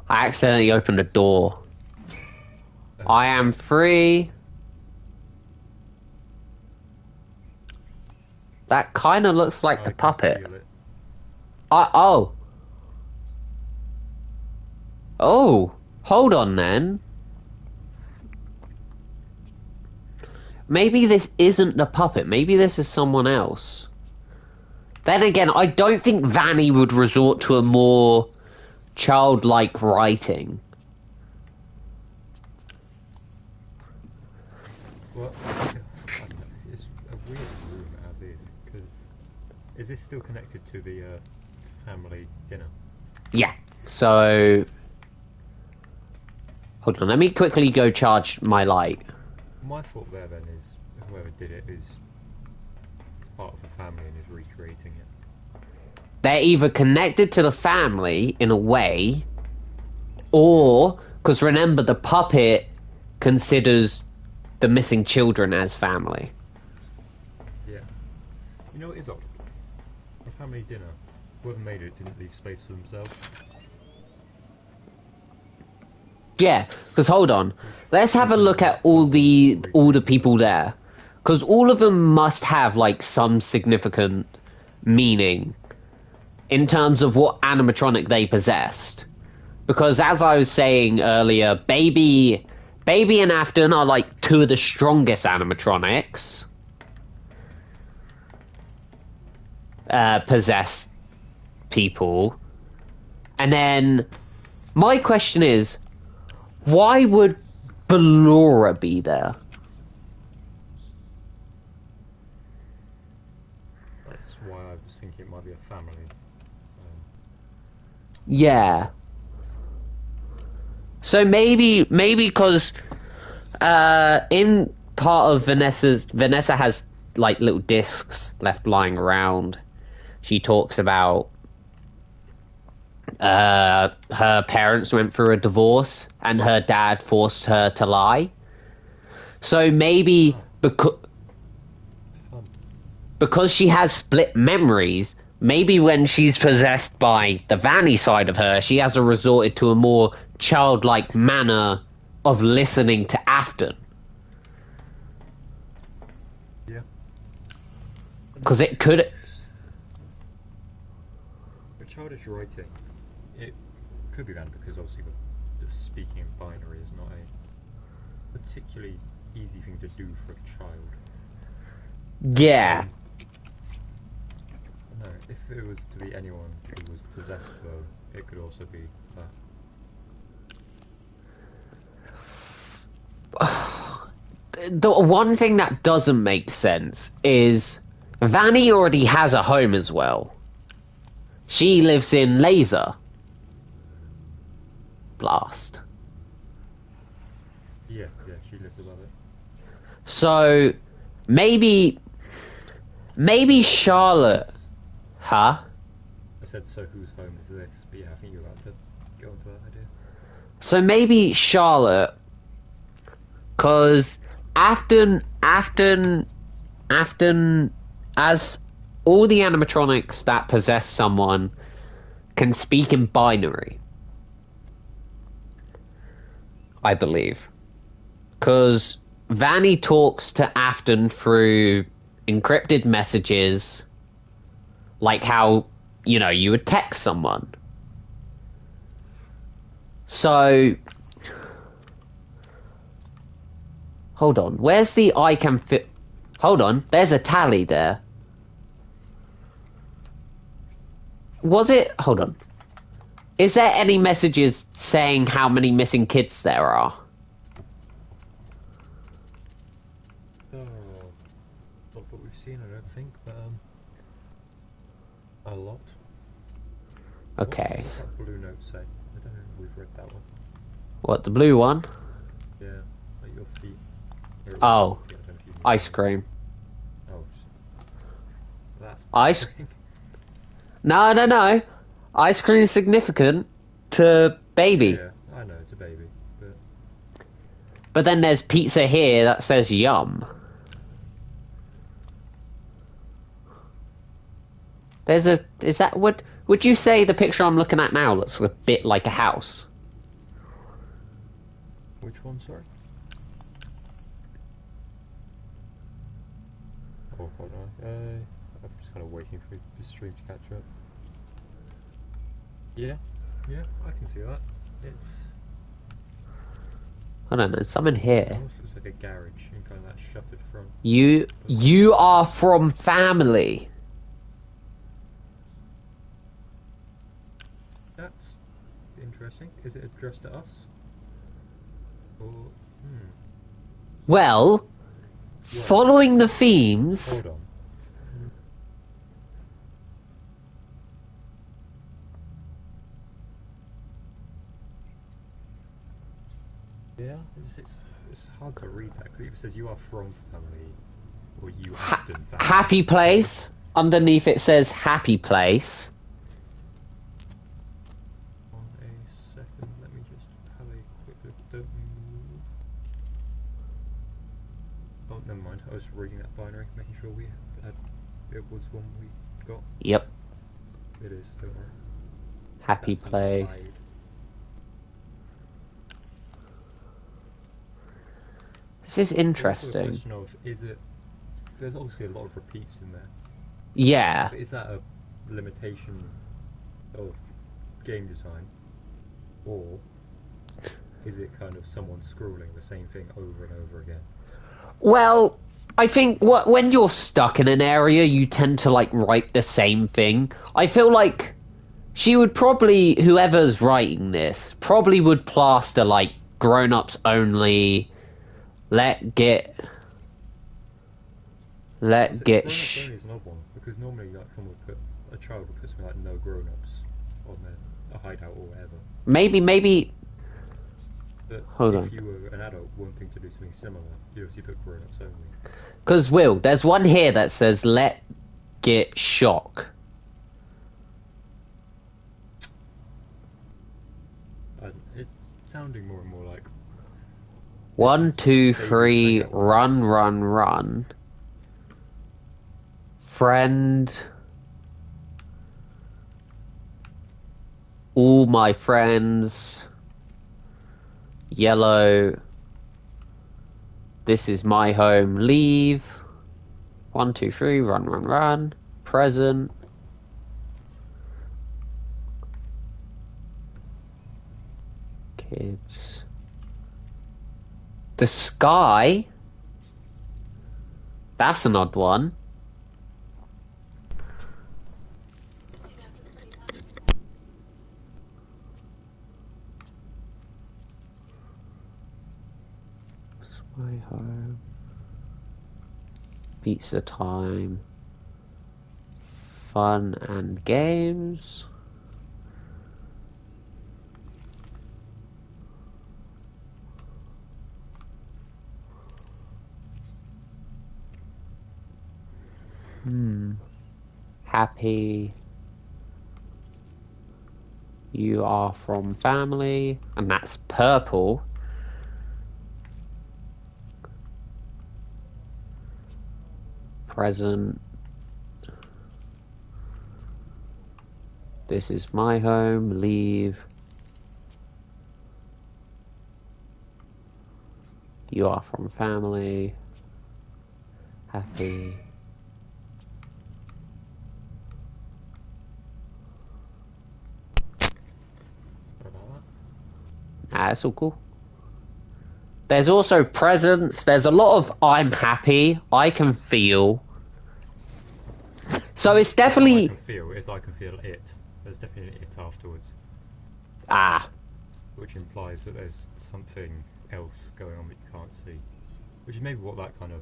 I accidentally opened a door. I am free. That kind of looks like the puppet. Oh, hold on then. Maybe this isn't the puppet. Maybe this is someone else. Then again, I don't think Vanny would resort to a more childlike writing. Well, it's a weird room as is, because is this still connected to the family dinner? Yeah, so... Hold on, let me quickly go charge my light. My thought there then is, whoever did it is part of the family and is recreating it. They're either connected to the family in a way, or, because remember, the puppet considers the missing children as family. Yeah. You know what is odd? A family dinner, whoever made it didn't leave space for themselves. Yeah, because hold on, let's have a look at all the people there, because all of them must have like some significant meaning in terms of what animatronic they possessed. Because as I was saying earlier, Baby and Afton are like two of the strongest animatronics possessed people, and then my question is, why would Ballora be there? That's why I was thinking it might be a family. Yeah. So maybe because in part of Vanessa has like little discs left lying around. She talks about her parents went through a divorce and her dad forced her to lie. So maybe because she has split memories, maybe when she's possessed by the Vanny side of her, she has resorted to a more childlike manner of listening to Afton. Yeah. Because it could... With childish writing, it could be banned because obviously the speaking in binary is not a particularly easy thing to do for a child. Yeah. No, if it was to be anyone who was possessed though, it could also be that. The one thing that doesn't make sense is Vanny already has a home as well. She lives in Laser Blast. Yeah, she lives above it. So maybe Charlotte, huh? I said, so whose home is this? But yeah, I think you're about to go into that idea. So maybe Charlotte, because Afton, as all the animatronics that possess someone can speak in binary, I believe. Because Vanny talks to Afton through encrypted messages, like how, you know, you would text someone. So... Hold on, where's the I can fit... Hold on, there's a tally there. Was it... Hold on. Is there any messages saying how many missing kids there are? Oh, not what we've seen, I don't think, but a lot. Okay. What's that blue note say? I don't know if we've read that one. What, the blue one? Yeah, like your feet. Oh, I don't know if you ice cream. Oh, that's Ice... No. Ice cream is significant to baby. Yeah, I know, it's a baby, but... But then there's pizza here that says yum. There's a... Is that... Would you say the picture I'm looking at now looks a bit like a house? Which one, sorry? Oh, hold on. I'm just kind of waiting for the stream to catch up. Yeah, I can see that. It's... I don't know, something here. It almost looks like a garage and kind of that shuttered front. You are from family. That's interesting. Is it addressed to us? Or... Well, following the themes... Hold on. Yeah, it's hard to read that because it either says you are from family or you often family. Happy place. Underneath it says happy place. On a second, let me just have a quick look. Don't move. Oh, never mind. I was reading that binary, making sure it was one we got. Yep. It is still right. Happy That's place. implied. This is Also a interesting. question of, is it... There's obviously a lot of repeats in there. Yeah. But is that a limitation of game design? Or is it kind of someone scrolling the same thing over and over again? Well, I think when you're stuck in an area, you tend to, like, write the same thing. I feel like she would probably, whoever's writing this, probably would plaster, like, grown-ups only... Let get Grown-ups only is an odd one, because normally like someone would put a child would put something like no grown-ups on a hideout or whatever. Maybe. But Hold if on. you were an adult wanting to do something similar, you obviously put grown-ups only. Because Will, there's one here that says let get shock. It's sounding more and more like 1, 2, 3, run. Friend. All my friends. Yellow. This is my home. Leave. 1, 2, 3, run, run, run. Present. Kids. The sky? That's an odd one. It's my home. Pizza time. Fun and games. Happy. You are from family. And that's purple. Present. This is my home. Leave. You are from family. Happy. It's all cool. There's also presents. There's a lot of I'm happy. I can feel. So it's definitely. I can feel. It's I can feel it. There's definitely an it afterwards. Which implies that there's something else going on that you can't see. Which is maybe what that kind of.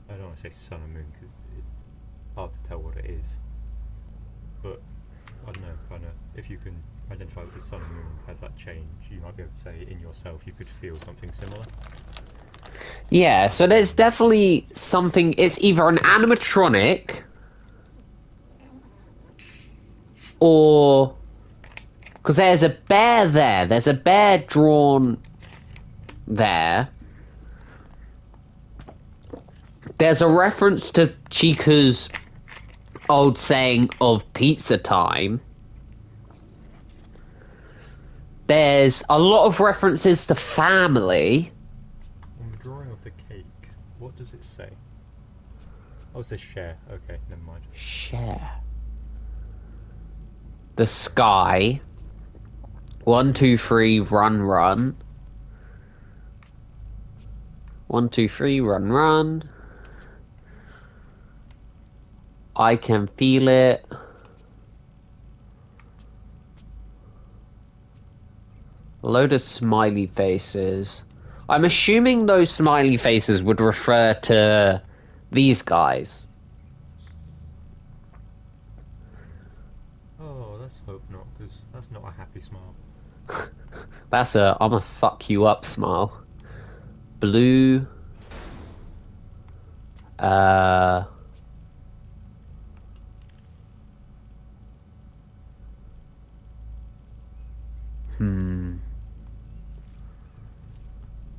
I don't want to say sun and moon because it's hard to tell what it is. But I don't know, kind of, if you can identify that the sun and moon has that change, you might be able to say in yourself you could feel something similar. Yeah, so there's definitely something. It's either an animatronic or because there's a bear there. There's a bear drawn there. There's a reference to Chica's old saying of pizza time. There's a lot of references to family. On the drawing of the cake, what does it say? Oh, it says share. Okay, never mind. Share. The sky. 1, 2, 3, run, run. 1, 2, 3, run, run. I can feel it. A load of smiley faces. I'm assuming those smiley faces would refer to these guys. Oh, let's hope not, because that's not a happy smile. That's a I'ma fuck you up smile. Blue.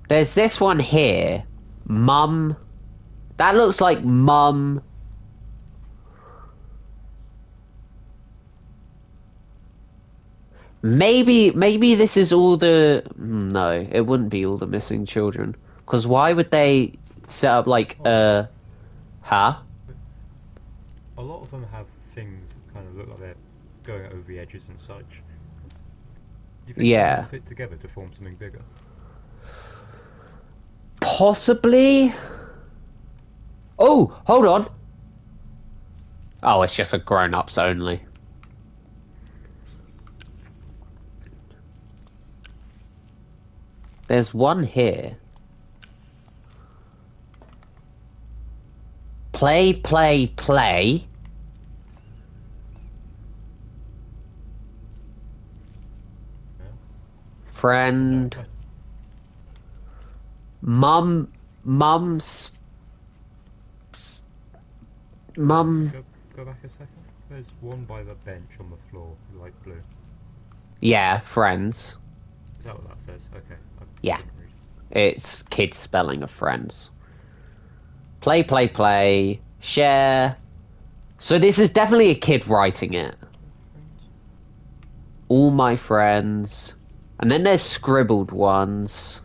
There's this one here. Mum. That looks like mum. Maybe this is all the... No, it wouldn't be all the missing children. Because why would they set up like Huh? A lot of them have things that kind of look like they're going over the edges and such. Do you think Yeah. they fit together to form something bigger? Possibly? Oh, hold on. Oh, it's just a grown-ups only. There's one here. Play, play, play. Yeah. Friend. No, Mum's... Go back a second. There's one by the bench on the floor, light blue. Yeah, friends. Is that what that says? Okay. Yeah. didn't read. It's kids spelling of friends. Play, play, play. Share. So this is definitely a kid writing it. All my friends. And then there's scribbled ones.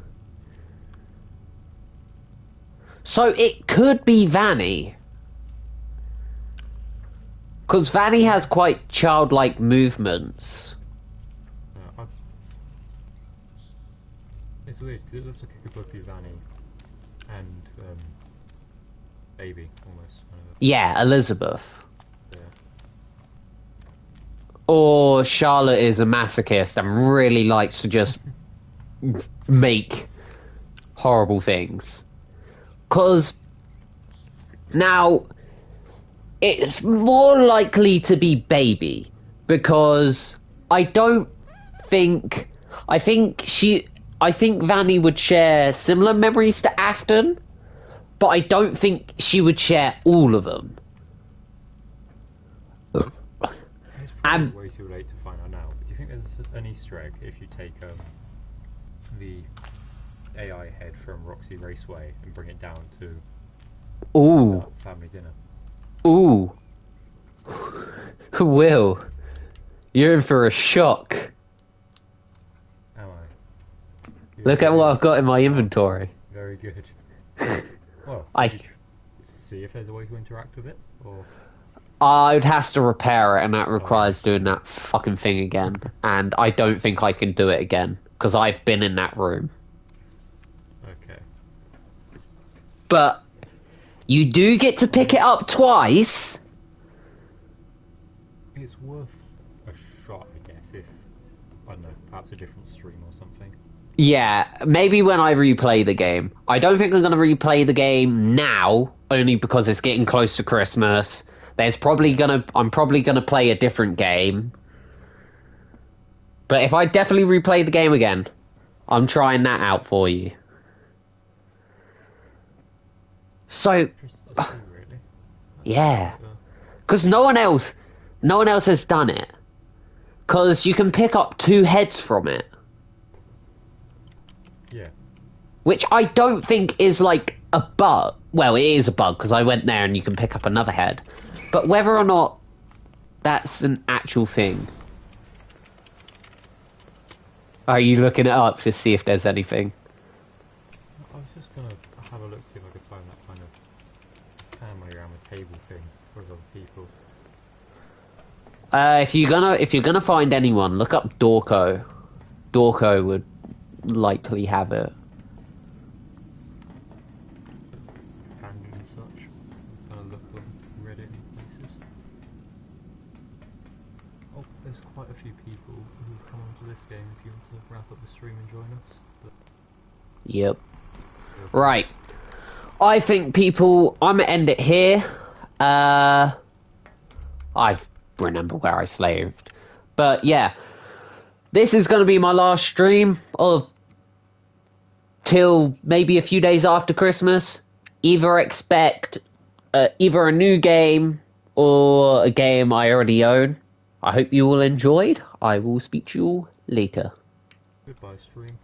So it could be Vanny. Because Vanny has quite childlike movements. It's weird, because it looks like it could both be Vanny and Baby, almost. Yeah, Elizabeth. Yeah. Or Charlotte is a masochist and really likes to just make horrible things. Because now it's more likely to be Baby, because I think Vanny would share similar memories to Afton, but I don't think she would share all of them. It's probably way too late to find out now, but do you think there's an Easter egg if you take the AI head from Roxy Raceway and bring it down to family dinner? Ooh. Will, you're in for a shock. Am I? Look at what I've got in my inventory. Very good. Well, see if there's a way to interact with it, or... I'd have to repair it, and that requires doing that fucking thing again. And I don't think I can do it again, because I've been in that room. Okay. But you do get to pick it up twice. It's worth a shot, I guess, if, I don't know, perhaps a different stream or something. Yeah, maybe when I replay the game. I don't think I'm going to replay the game now, only because it's getting close to Christmas. I'm probably gonna play a different game. But if I definitely replay the game again, I'm trying that out for you. So, yeah, because no one else has done it. Because you can pick up 2 heads from it. Yeah. Which I don't think is like a bug. Well, it is a bug because I went there and you can pick up another head. But whether or not that's an actual thing. Are you looking it up to see if there's anything? I was just gonna have a look, see if I could find that kind of family around the table thing with other people. If you're gonna find anyone, look up Dorco. Dorco would likely have it. Fandom and such. Kind of look on Reddit and places. Oh, there's quite a few people who've come onto this game if you want to wrap up the stream and join us. But... Yep. Right. I think I'm gonna end it here. I remember where I slaved. But yeah. This is gonna be my last stream till maybe a few days after Christmas. Either expect either a new game or a game I already own. I hope you all enjoyed. I will speak to you all later. Goodbye, stream.